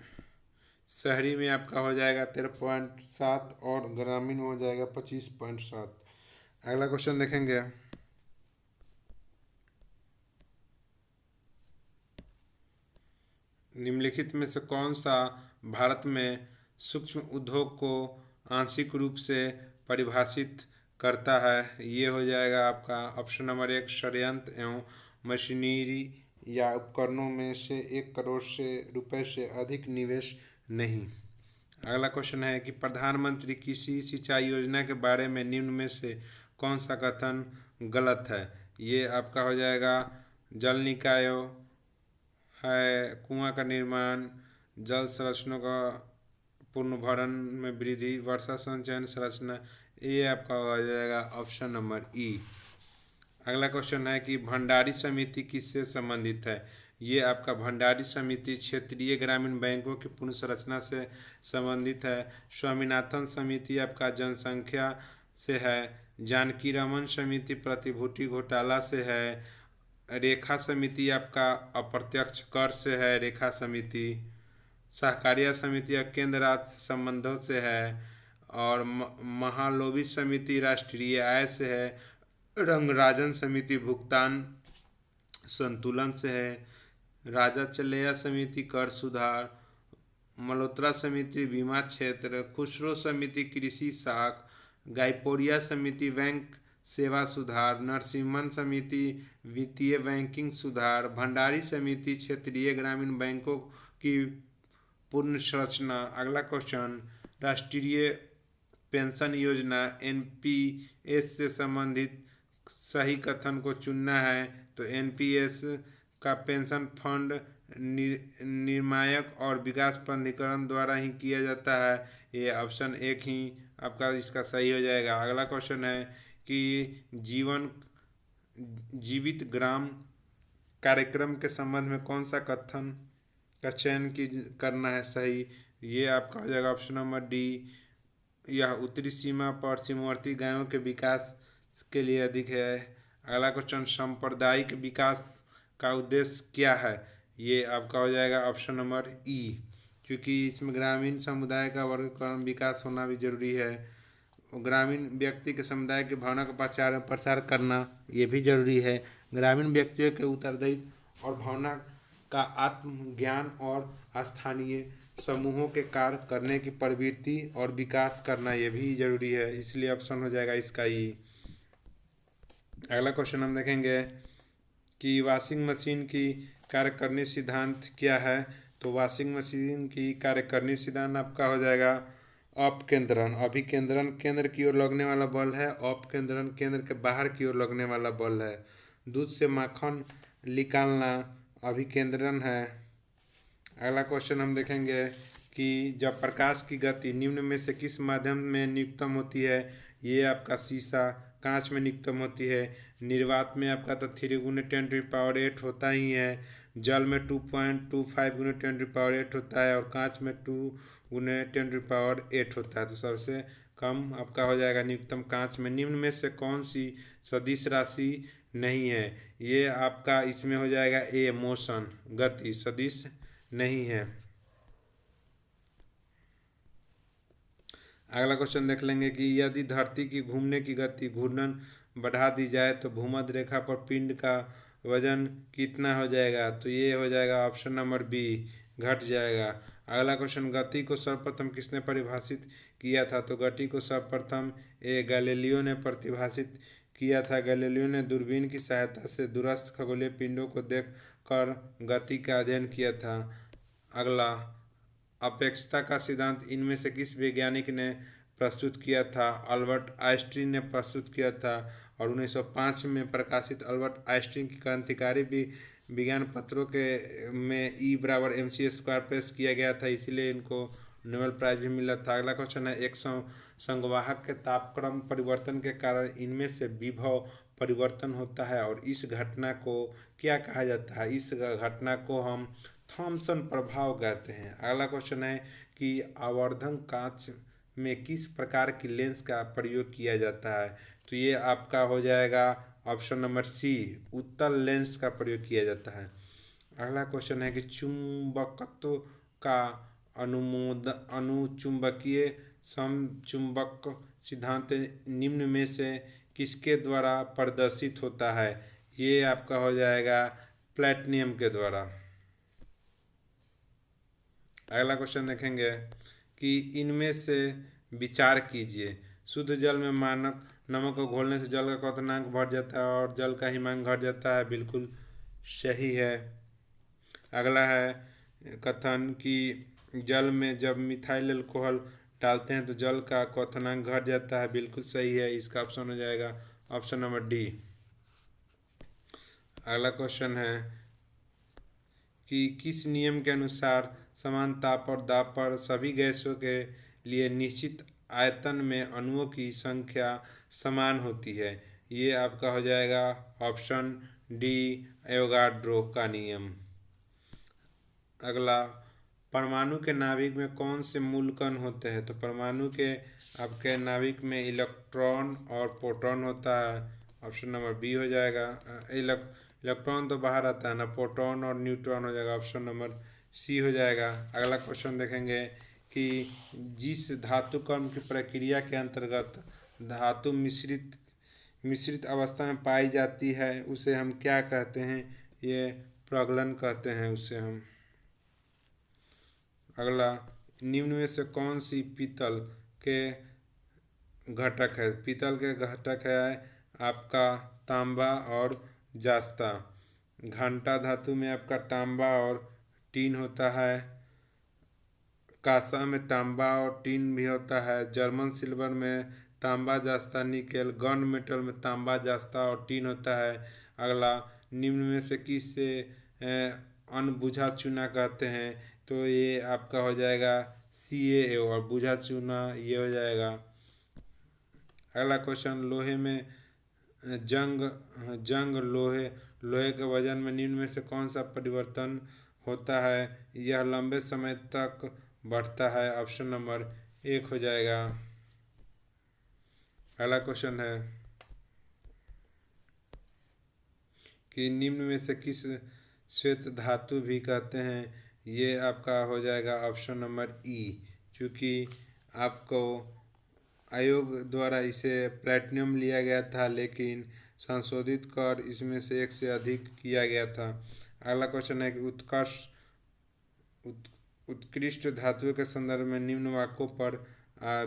शहरी में आपका हो जाएगा 13.7 और ग्रामीण में हो जाएगा 25.7। अगला क्वेश्चन देखेंगे। निम्नलिखित में से कौन सा भारत में सूक्ष्म उद्योग को आंशिक रूप से परिभाषित करता है। ये हो जाएगा आपका ऑप्शन नंबर 1, षड्यंत्र एवं मशीनरी या उपकरणों में से 1 करोड़ रुपए से अधिक निवेश नहीं। अगला क्वेश्चन है कि प्रधानमंत्री कृषि सिंचाई योजना के बारे में निम्न में से कौन सा कथन गलत है। ये आपका हो जाएगा जल निकायों है, कुआं का निर्माण, जल संरचनाओं का पुनर्भरण में वृद्धि, वर्षा संचयन संरचना, ये आपका हो जाएगा ऑप्शन नंबर ई। अगला क्वेश्चन है कि भंडारी समिति किससे संबंधित है। ये आपका भंडारी समिति क्षेत्रीय ग्रामीण बैंकों की पुनर्संरचना से संबंधित है। स्वामीनाथन समिति आपका जनसंख्या से है। जानकी रमन समिति प्रतिभूति घोटाला से है। रेखा समिति आपका अप्रत्यक्ष कर से है, रेखा समिति। सहकारिता समिति केंद्र राज्य संबंधों से है। और महालोबी समिति राष्ट्रीय आय से है। रंगराजन समिति भुगतान संतुलन से है। राजा चलेया समिति कर सुधार। मल्होत्रा समिति बीमा क्षेत्र। खुसरो समिति कृषि साख। गाइपोरिया समिति बैंक सेवा सुधार। नरसिम्हन समिति वित्तीय बैंकिंग सुधार। भंडारी समिति क्षेत्रीय ग्रामीण बैंकों की पुनर्संरचना। अगला क्वेश्चन, राष्ट्रीय पेंशन योजना NPS से संबंधित सही कथन को चुनना है। तो NPS का पेंशन फंड निर्णायक और विकास प्राधिकरण द्वारा ही किया जाता है। ये ऑप्शन 1 ही आपका इसका सही हो जाएगा। अगला क्वेश्चन है कि जीवित ग्राम कार्यक्रम के संबंध में कौन सा कथन का चयन करना है सही। ये आपका हो जाएगा ऑप्शन नंबर डी। यह उत्तरी सीमा पर सीमावर्ती गायों के विकास के लिए अधिक है। अगला क्वेश्चन, सांप्रदायिक विकास का उद्देश्य क्या है। ये आपका हो जाएगा ऑप्शन नंबर ई, क्योंकि इसमें ग्रामीण समुदाय का वर्गीकरण विकास होना भी जरूरी है। ग्रामीण व्यक्ति के समुदाय की भावना का प्रसार करना ये भी जरूरी है। ग्रामीण व्यक्तियों के उत्तरदायित्व और भावना का आत्मज्ञान और स्थानीय समूहों के कार्य करने की प्रवृत्ति और विकास करना ये भी जरूरी है, इसलिए ऑप्शन हो जाएगा इसका ही। अगला क्वेश्चन हम देखेंगे कि वॉशिंग मशीन की कार्यकारिणी सिद्धांत क्या है। तो वॉशिंग मशीन की कार्यकारिणी सिद्धांत आपका हो जाएगा अपकेंद्रण। अभिकेंद्रण केंद्र की ओर लगने वाला बल है। अपकेंद्रण केंद्र के बाहर की ओर लगने वाला बल है। दूध से माखन निकालना अभिकेंद्रण है। अगला क्वेश्चन हम देखेंगे कि जब प्रकाश की गति निम्न में से किस माध्यम में न्यूनतम होती है। ये आपका शीशा कांच में न्यूनतम होती है। निर्वात में आपका तो 3 × 10⁸ होता ही है। जल में 2.25 × 10⁸ होता है। और कांच में 2 × 10⁸ होता है। तो सबसे कम आपका हो जाएगा न्यूनतम कांच में। निम्न में से कौन सी सदिश राशि नहीं है। ये आपका इसमें हो जाएगा ए, मोशन, गति सदिश नहीं है। अगला क्वेश्चन देख लेंगे कि यदि धरती की घूमने की गति घूर्णन बढ़ा दी जाए तो भूमध्य रेखा पर पिंड का वजन कितना हो जाएगा। तो ये हो जाएगा ऑप्शन नंबर बी, घट जाएगा। अगला क्वेश्चन, गति को सर्वप्रथम किसने परिभाषित किया था। तो गति को सर्वप्रथम गैलीलियो ने परिभाषित किया था। गैलीलियो ने दूरबीन की सहायता से दूरस्थ खगोलीय पिंडों को देख कर गति का अध्ययन किया था। अगला, अपेक्षता का सिद्धांत इनमें से किस वैज्ञानिक ने प्रस्तुत किया था? अल्बर्ट आइंस्टीन ने प्रस्तुत किया था और 1905 में प्रकाशित अल्बर्ट आइंस्टीन की क्रांतिकारी विज्ञान पत्रों के में E=mc² पेश किया गया था, इसीलिए इनको नोबेल प्राइज भी मिला था। अगला क्वेश्चन है, एक संघवाहक के तापक्रम परिवर्तन के कारण इनमें से विभव परिवर्तन होता है और इस घटना को क्या कहा जाता है? इस घटना को हम थॉमसन प्रभाव कहते हैं। अगला क्वेश्चन है कि आवर्धन कांच में किस प्रकार की लेंस का प्रयोग किया जाता है? तो ये आपका हो जाएगा ऑप्शन नंबर सी, उत्तल लेंस का प्रयोग किया जाता है। अगला क्वेश्चन है कि चुंबकत्व का अनुचुंबकीय समचुंबक सिद्धांत निम्न में से किसके द्वारा प्रदर्शित होता है? ये आपका हो जाएगा प्लैटिनम के द्वारा। अगला क्वेश्चन देखेंगे कि इनमें से विचार कीजिए। शुद्ध जल में मानक नमक को घोलने से जल का क्वथनांक बढ़ जाता है और जल का हिमांक घट जाता है, बिल्कुल सही है। अगला है कथन कि जल में जब मिथाइल अल्कोहल डालते हैं तो जल का क्वथनांक घट जाता है, बिल्कुल सही है। इसका ऑप्शन हो जाएगा ऑप्शन नंबर डी। अगला क्वेश्चन है कि किस नियम के अनुसार समान ताप और दाब पर सभी गैसों के लिए निश्चित आयतन में अणुओं की संख्या समान होती है? ये आपका हो जाएगा ऑप्शन डी, एवोगाड्रो का नियम। अगला, परमाणु के नाभिक में कौन से मूल कण होते हैं? तो परमाणु के आपके नाभिक में इलेक्ट्रॉन और प्रोटॉन होता है, ऑप्शन नंबर बी हो जाएगा। इलेक्ट्रॉन तो बाहर आता है ना, प्रोटॉन और न्यूट्रॉन हो जाएगा, ऑप्शन नंबर सी हो जाएगा। अगला क्वेश्चन देखेंगे कि जिस धातु कर्म की प्रक्रिया के अंतर्गत धातु मिश्रित अवस्था में पाई जाती है उसे हम क्या कहते हैं? ये प्रगलन कहते हैं उसे हम। अगला, निम्न में से कौन सी पीतल के घटक है? पीतल के घटक है आपका तांबा और जास्ता। घंटा धातु में आपका तांबा और टीन होता है। कांसा में तांबा और टीन भी होता है। जर्मन सिल्वर में तांबा जास्ता निकेल। गन मेटल में तांबा जास्ता और टीन होता है। अगला, निम्न में से किसे अनबुझा चूना कहते हैं? तो ये आपका हो जाएगा CaO और बुझा चूना ये हो जाएगा। अगला क्वेश्चन, लोहे में जंग लोहे के वजन में निम्न में से कौन सा परिवर्तन होता है? यह लंबे समय तक बढ़ता है, ऑप्शन नंबर 1 हो जाएगा। अगला क्वेश्चन है कि निम्न में से किस श्वेत धातु भी कहते हैं? ये आपका हो जाएगा ऑप्शन नंबर ई, क्योंकि आपको आयोग द्वारा इसे प्लैटिनम लिया गया था लेकिन संशोधित कर इसमें से एक से अधिक किया गया था। अगला क्वेश्चन है कि उत्कृष्ट धातुओं के संदर्भ में निम्न वाक्यों पर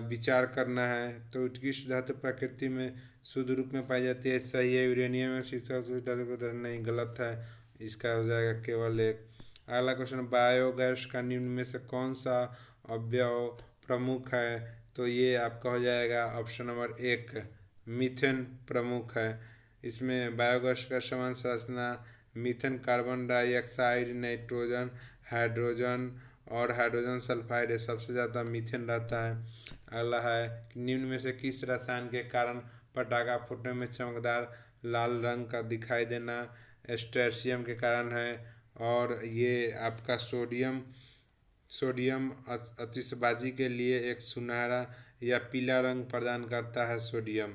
विचार करना है। तो उत्कृष्ट धातु प्रकृति में शुद्ध रूप में पाई जाती है, सही है। यूरेनियम में धातु को नहीं, गलत है, इसका हो जाएगा केवल एक। अगला क्वेश्चन, बायोगैस का निम्न में से कौन सा अवयव प्रमुख है? तो ये आपका हो जाएगा ऑप्शन नंबर 1, मीथेन प्रमुख है। इसमें बायोगैस का समान संरचना methane carbon dioxide, nitrogen, hydrogen और हाइड्रोजन सल्फाइड है, सबसे ज़्यादा मीथेन रहता है। अगला है कि निम्न में से किस रसायन के कारण पटाखा फूटने में चमकदार लाल रंग का दिखाई देना? स्ट्रेशियम के कारण है और ये आपका सोडियम आतिशबाजी के लिए एक सुनहरा या पीला रंग प्रदान करता है सोडियम।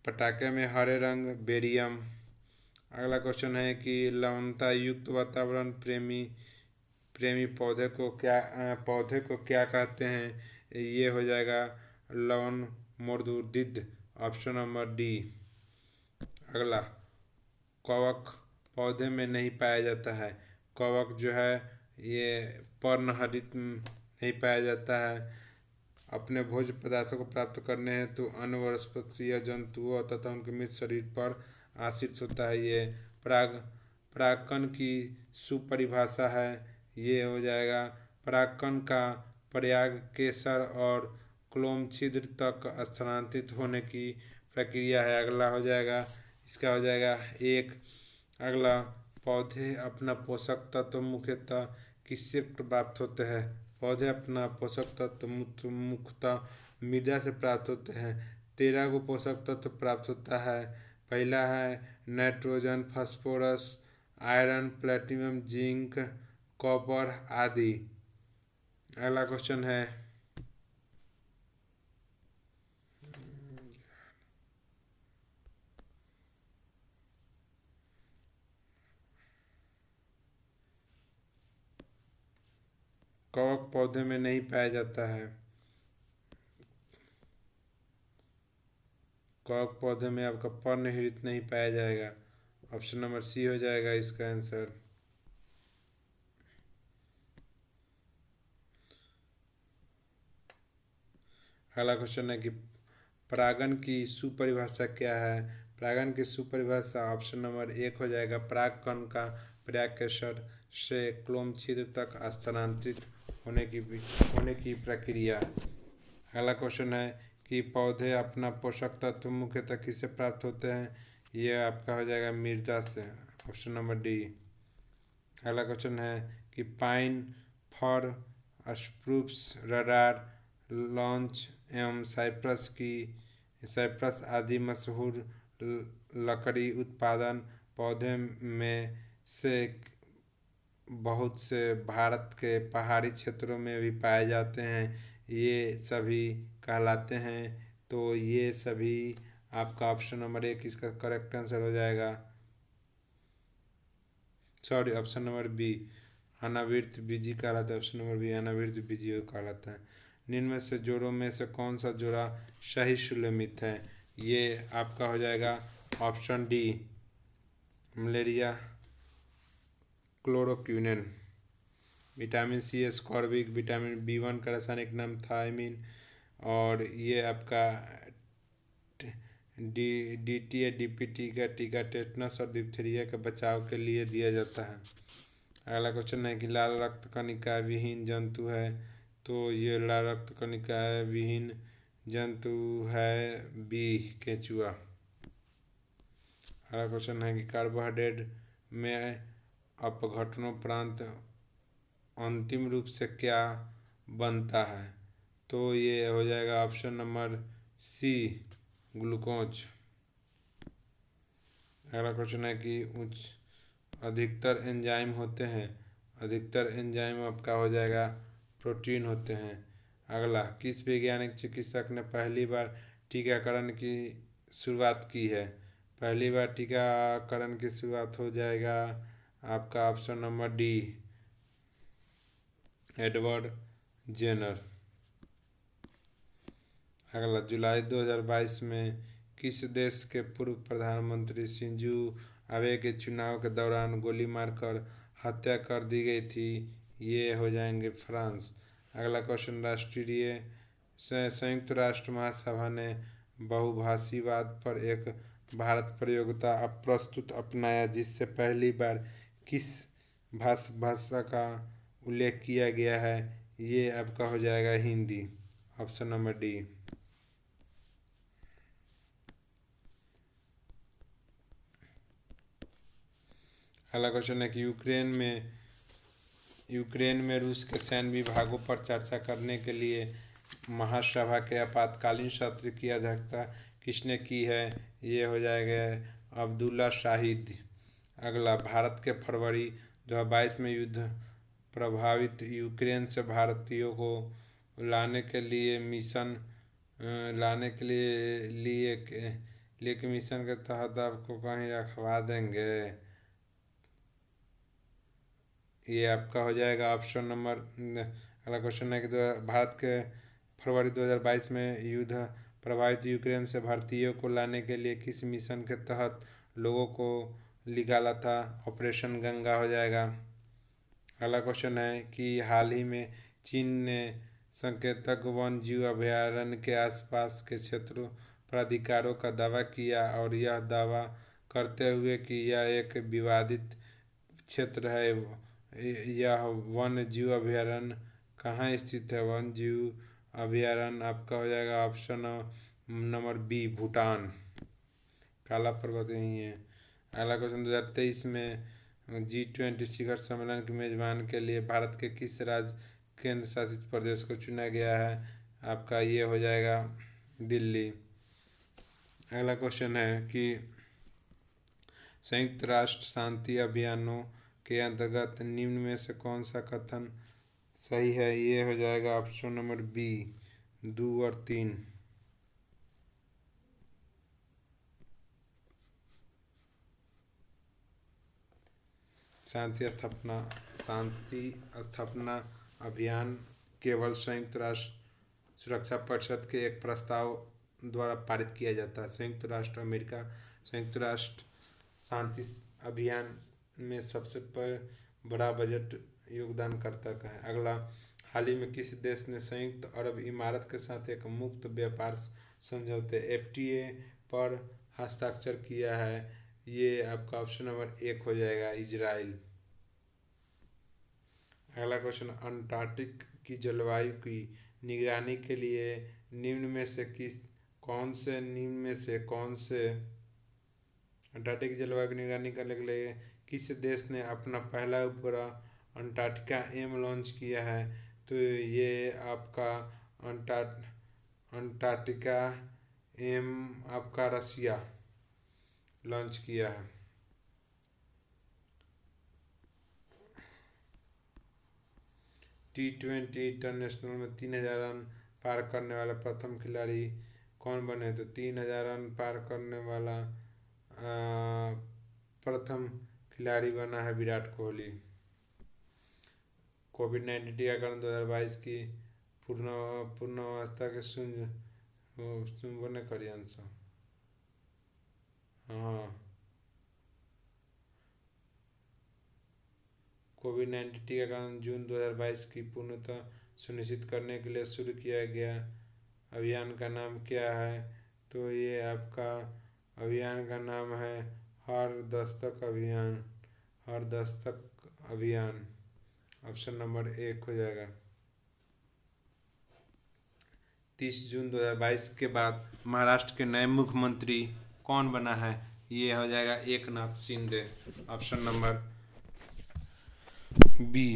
पटाखे में हरे रंग बेरियम। अगला क्वेश्चन है कि लवणता युक्त वातावरण प्रेमी पौधे को क्या कहते हैं? ये हो जाएगा लवण मृदुदिद, ऑप्शन नंबर डी। अगला, कवक पौधे में नहीं पाया जाता है। कवक जो है ये पर्णहरित नहीं पाया जाता है। अपने भोज्य पदार्थों को प्राप्त करने हेतु अन्य वनस्पति या जंतुओं तथा उनके मृत शरीर पर आश्रित होता है। ये परागकण की सुपरिभाषा है। ये हो जाएगा परागकण का पराग केसर और क्लोम छिद्र तक स्थानांतरित होने की प्रक्रिया है। अगला हो जाएगा, इसका हो जाएगा एक। अगला, पौधे अपना पोषक तत्व मुख्यतः किससे प्राप्त होते हैं? पौधे अपना पोषक तत्व मुख्यतः मृदा से प्राप्त होते हैं। 13 को पोषक तत्व प्राप्त होता है। पहला है nitrogen, phosphorus, iron, platinum, zinc, copper आदि। अगला क्वेश्चन है, कवक पौधे में नहीं पाया जाता है। कवक पौधे में आपका पर्णहरित नहीं पाया जाएगा। ऑप्शन नंबर सी हो जाएगा इसका आंसर। अगला क्वेश्चन है कि परागण की सुपरिभाषा क्या है? परागण की सुपरिभाषा ऑप्शन नंबर एक हो जाएगा परागकण का परागकेसर से क्लोम छिद्र तक स्थानांतरित होने की प्रक्रिया। अगला क्वेश्चन है कि पौधे अपना पोषक तत्व मुख्यतः किससे प्राप्त होते हैं? ये आपका हो जाएगा मृदा से। Option number D. अगला क्वेश्चन है कि पाइन, फर, स्प्रूस, रडार, लॉन्च एवं साइप्रस आदि मशहूर लकड़ी उत्पादन पौधे में से बहुत से भारत के पहाड़ी क्षेत्रों में भी पाए जाते हैं। ये सभी कहलाते हैं। तो ये सभी आपका ऑप्शन नंबर एक इसका करेक्ट आंसर हो जाएगा। सॉरी, ऑप्शन नंबर बी अनावृत बीजी कहलाता है। ऑप्शन नंबर बी अनावृत बीजी कहलाता है। निम्न में से जोड़ों में से कौन सा जोड़ा सही सुलमित है? ये आपका हो जाएगा option D malaria chloroquine. Vitamin C ascorbic, vitamin B1 का रासायनिक नाम थायमिन, और ये आपका DT या DPT का टीका टेटनस और डिप्थीरिया के बचाव के लिए दिया जाता है। अगला क्वेश्चन है कि लाल रक्त कणिका विहीन जंतु है। तो ये लाल रक्त कणिका विहीन जंतु है बी केंचुआ। अगला क्वेश्चन है कि कार्बोहाइड्रेट में अपघटनोपरांत अंतिम रूप से क्या बनता है? तो ये हो जाएगा ऑप्शन नंबर सी ग्लूकोज। अगला क्वेश्चन है कि अधिकतर एंजाइम होते हैं। अधिकतर एंजाइम आपका हो जाएगा प्रोटीन होते हैं। अगला, किस वैज्ञानिक चिकित्सक ने पहली बार टीकाकरण की शुरुआत की है? पहली बार टीकाकरण की शुरुआत हो जाएगा आपका option number D Edward Jenner. अगला, जुलाई 2022 में किस देश के पूर्व प्रधानमंत्री शिंजो आबे के चुनाव के दौरान गोली मारकर हत्या कर दी गई थी? ये हो जाएंगे फ्रांस। अगला क्वेश्चन, राष्ट्रीय संयुक्त राष्ट्र महासभा ने बहुभाषीवाद पर एक भारत प्रयोगता प्रस्तुत अपनाया, जिससे पहली बार किस भाषा का उल्लेख किया गया है? ये आपका हो जाएगा हिंदी। Option number D. अगला क्वेश्चन है कि यूक्रेन में रूस के सैन्य विभागों पर चर्चा करने के लिए महासभा के आपातकालीन सत्र की अध्यक्षता किसने की है? ये हो जाएगा अब्दुल्ला शाहिद। अगला, भारत के फरवरी 2022 में युद्ध प्रभावित यूक्रेन से भारतीयों को लाने के लिए के मिशन के तहत आपको कहीं रखवा देंगे। ये आपका हो जाएगा ऑप्शन नंबर। अगला क्वेश्चन है कि भारत के फरवरी 2022 में युद्ध प्रभावित यूक्रेन से भारतीयों को लाने के लिए किस मिशन के तहत लोगों को निकाला था? ऑपरेशन गंगा हो जाएगा। अगला क्वेश्चन है कि हाल ही में चीन ने संकेतक वन जीव अभयारण्य के आसपास के क्षेत्रों पर अधिकारों का दावा किया और यह दावा करते हुए कि यह एक विवादित क्षेत्र है यह वन्य जीव अभयारण्य कहाँ स्थित है? वन्य जीव अभयारण्य आपका हो जाएगा ऑप्शन नंबर बी, भूटान। काला पर्वत यही है। अगला क्वेश्चन, 2023 में G20 शिखर सम्मेलन की मेजबान के लिए भारत के किस राज्य केंद्र शासित प्रदेश को चुना गया है? आपका ये हो जाएगा दिल्ली। अगला क्वेश्चन है कि संयुक्त राष्ट्र शांति अभियानों के अंतर्गत निम्न में से कौन सा कथन सही है? ये हो जाएगा ऑप्शन नंबर बी, 2 और 3। शांति स्थापना अभियान केवल संयुक्त राष्ट्र सुरक्षा परिषद के एक प्रस्ताव द्वारा पारित किया जाता है। संयुक्त राष्ट्र अमेरिका संयुक्त राष्ट्र शांति अभियान में सबसे बड़ा बजट योगदान करता है। अगला, हाल ही में किस देश ने संयुक्त अरब इमारात के साथ एक मुक्त व्यापार समझौते FTA पर हस्ताक्षर किया है? ये आपका ऑप्शन नंबर 1 हो जाएगा, इजराइल। अगला क्वेश्चन, अंटार्कटिक की जलवायु की निगरानी के लिए निम्न में से कौन से अंटार्कटिक की जलवायु की निगरानी करने के लिए किस देश ने अपना पहला उपग्रह अंटार्कटिका M लॉन्च किया है? तो ये आपका अंटार्कटिका M आपका रसिया लॉन्च किया है। T20 इंटरनेशनल में 3000 रन पार करने वाला प्रथम खिलाड़ी कौन बने? तो 3000 रन पार करने वाला प्रथम खिलाड़ी बना है विराट कोहली। कोविड-19 टीकाकरण 2022 की पूर्णावस्था के शून्य करी आंसर। हाँ, कोविड-19 टीकाकरण जून 2022 की पूर्णता सुनिश्चित करने के लिए शुरू किया गया अभियान का नाम क्या है? तो ये आपका अभियान का नाम है हर दस्तक अभियान। ऑप्शन नंबर 1 हो जाएगा। 30 जून 2022 के बाद महाराष्ट्र के नए मुख्यमंत्री कौन बना है? ये हो जाएगा Eknath Shinde. Option number B.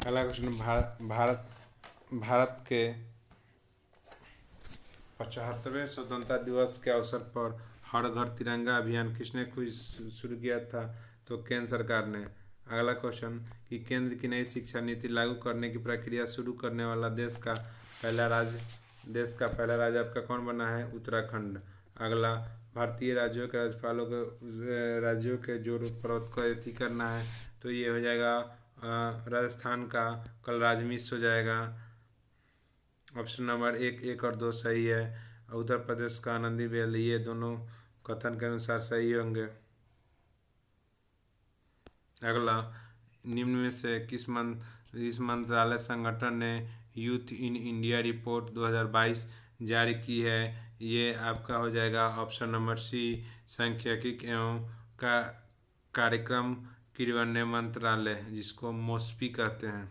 अगला क्वेश्चन, भारत के 75वें स्वतंत्रता दिवस के अवसर पर हर घर तिरंगा अभियान किसने शुरू किया था? तो केंद्र सरकार ने। अगला क्वेश्चन, कि केंद्र की नई शिक्षा नीति लागू करने की प्रक्रिया शुरू करने वाला देश का पहला राज्य आपका कौन बना है? उत्तराखंड। अगला, भारतीय राज्यों के जोड़ पर्वत को एथी करना है, तो ये हो जाएगा राजस्थान का कलराज मिश्र हो जाएगा। ऑप्शन नंबर 1 और 2 सही है। उत्तर प्रदेश का आनंदी बेल, ये दोनों कथन के अनुसार सही होंगे। अगला, निम्न में से इस मंत्रालय संगठन ने यूथ इन इंडिया रिपोर्ट 2022 जारी की है? ये आपका हो जाएगा ऑप्शन नंबर सी, सांख्यिकी एवं कार्यक्रम क्रियान्वयन मंत्रालय, जिसको मोस्पी कहते हैं।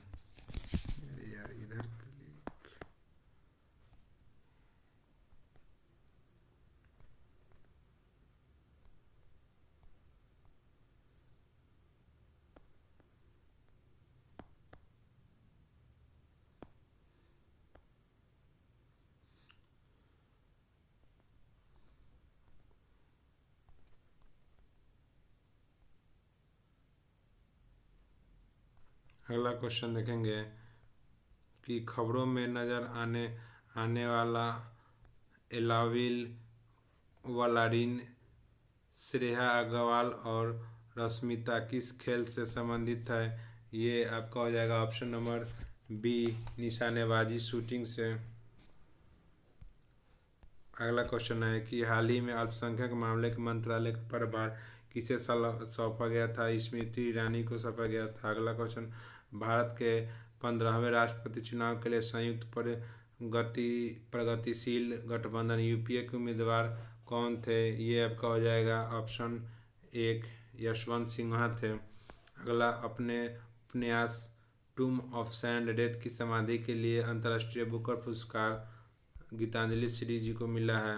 अगला क्वेश्चन देखेंगे कि खबरों में नजर आने वाला एलाविल वलारिन, श्रेया अग्रवाल और रश्मिता किस खेल से संबंधित है? ये आपका हो जाएगा ऑप्शन नंबर बी, निशानेबाजी शूटिंग से। अगला क्वेश्चन है कि हाल ही में अल्पसंख्यक मामले के मंत्रालय का प्रभार किसे सौंपा गया था? स्मृति ईरानी को सौंपा गया था। अगला क्वेश्चन, भारत के 15वें राष्ट्रपति चुनाव के लिए संयुक्त प्रगतिशील गठबंधन UPA के उम्मीदवार कौन थे? ये आपका हो जाएगा ऑप्शन 1 यशवंत सिन्हा थे। अगला, अपने उपन्यास टूम ऑफ सैंड डेथ की समाधि के लिए अंतर्राष्ट्रीय बुकर पुरस्कार गीतांजलि श्री जी को मिला है।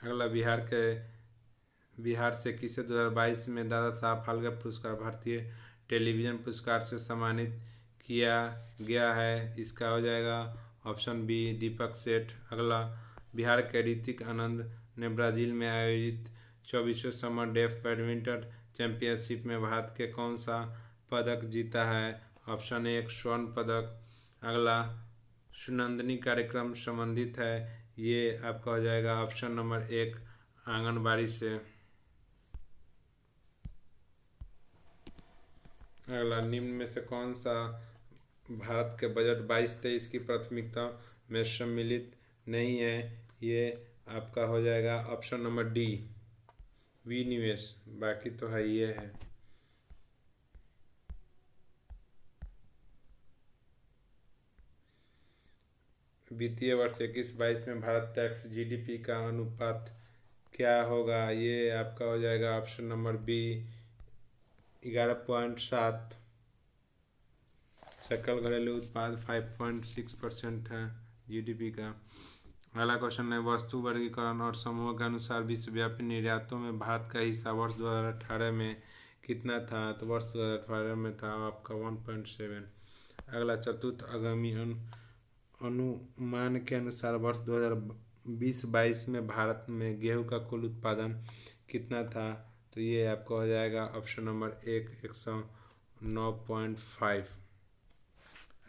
अगला, बिहार से किसे 2022 में दादा साहब फाल्के पुरस्कार भारतीय टेलीविजन पुरस्कार से सम्मानित किया गया है? इसका हो जाएगा ऑप्शन बी दीपक सेठ। अगला, बिहार के ऋतिक आनंद ने ब्राजील में आयोजित 24वें समर डेफ बैडमिंटन चैंपियनशिप में भारत के कौन सा पदक जीता है? ऑप्शन 1 स्वर्ण पदक। अगला, सुनंदनी कार्यक्रम संबंधित है, ये आपका हो जाएगा ऑप्शन नंबर 1 आंगनबाड़ी से। अगला, निम्न में से कौन सा भारत के बजट 22-23 की प्राथमिकता में सम्मिलित नहीं है? ये आपका हो जाएगा ऑप्शन नंबर डी विनिवेश। बाकी तो है ये है। वित्तीय वर्ष 21-22 में भारत टैक्स जीडीपी का अनुपात क्या होगा? ये आपका हो जाएगा ऑप्शन नंबर बी 11.7। सकल घरेलू उत्पाद 5.6% है जीडीपी का। अगला क्वेश्चन है, वस्तु वर्गीकरण और समूह के अनुसार विश्वव्यापी निर्यातों में भारत का हिस्सा वर्ष 2018 में कितना था? तो वर्ष 2018 में था आपका 1.7। अगला, चतुर्थ आगामी अनुमान के अनुसार वर्ष 2020-22 में भारत में गेहूं का कुल उत्पादन कितना था? तो ये आपको हो जाएगा ऑप्शन नंबर 109.5।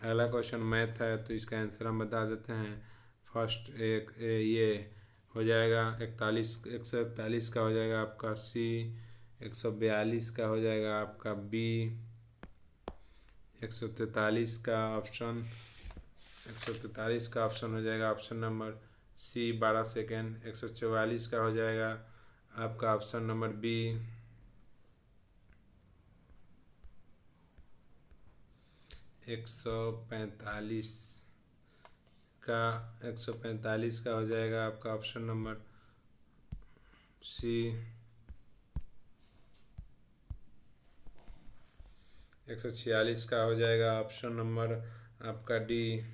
अगला क्वेश्चन मैथ है, तो इसका आंसर हम बता देते हैं। फर्स्ट ये हो जाएगा 141 का हो जाएगा आपका सी, 142 का हो जाएगा आपका बी, 143 का ऑप्शन 143 का ऑप्शन हो जाएगा ऑप्शन नंबर सी 12 सेकेंड। 144 का हो जाएगा आपका ऑप्शन नंबर बी। 145 का हो जाएगा आपका ऑप्शन नंबर सी। 146 का हो जाएगा ऑप्शन नंबर आपका डी।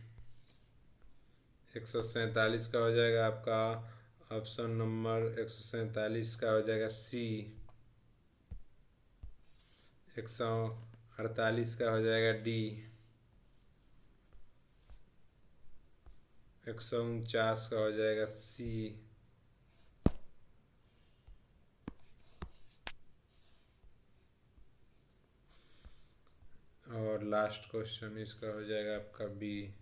147 का हो जाएगा आपका ऑप्शन नंबर 147 का हो जाएगा सी। 148 का हो जाएगा डी। 149 का हो जाएगा सी। और लास्ट क्वेश्चन इसका हो जाएगा आपका बी।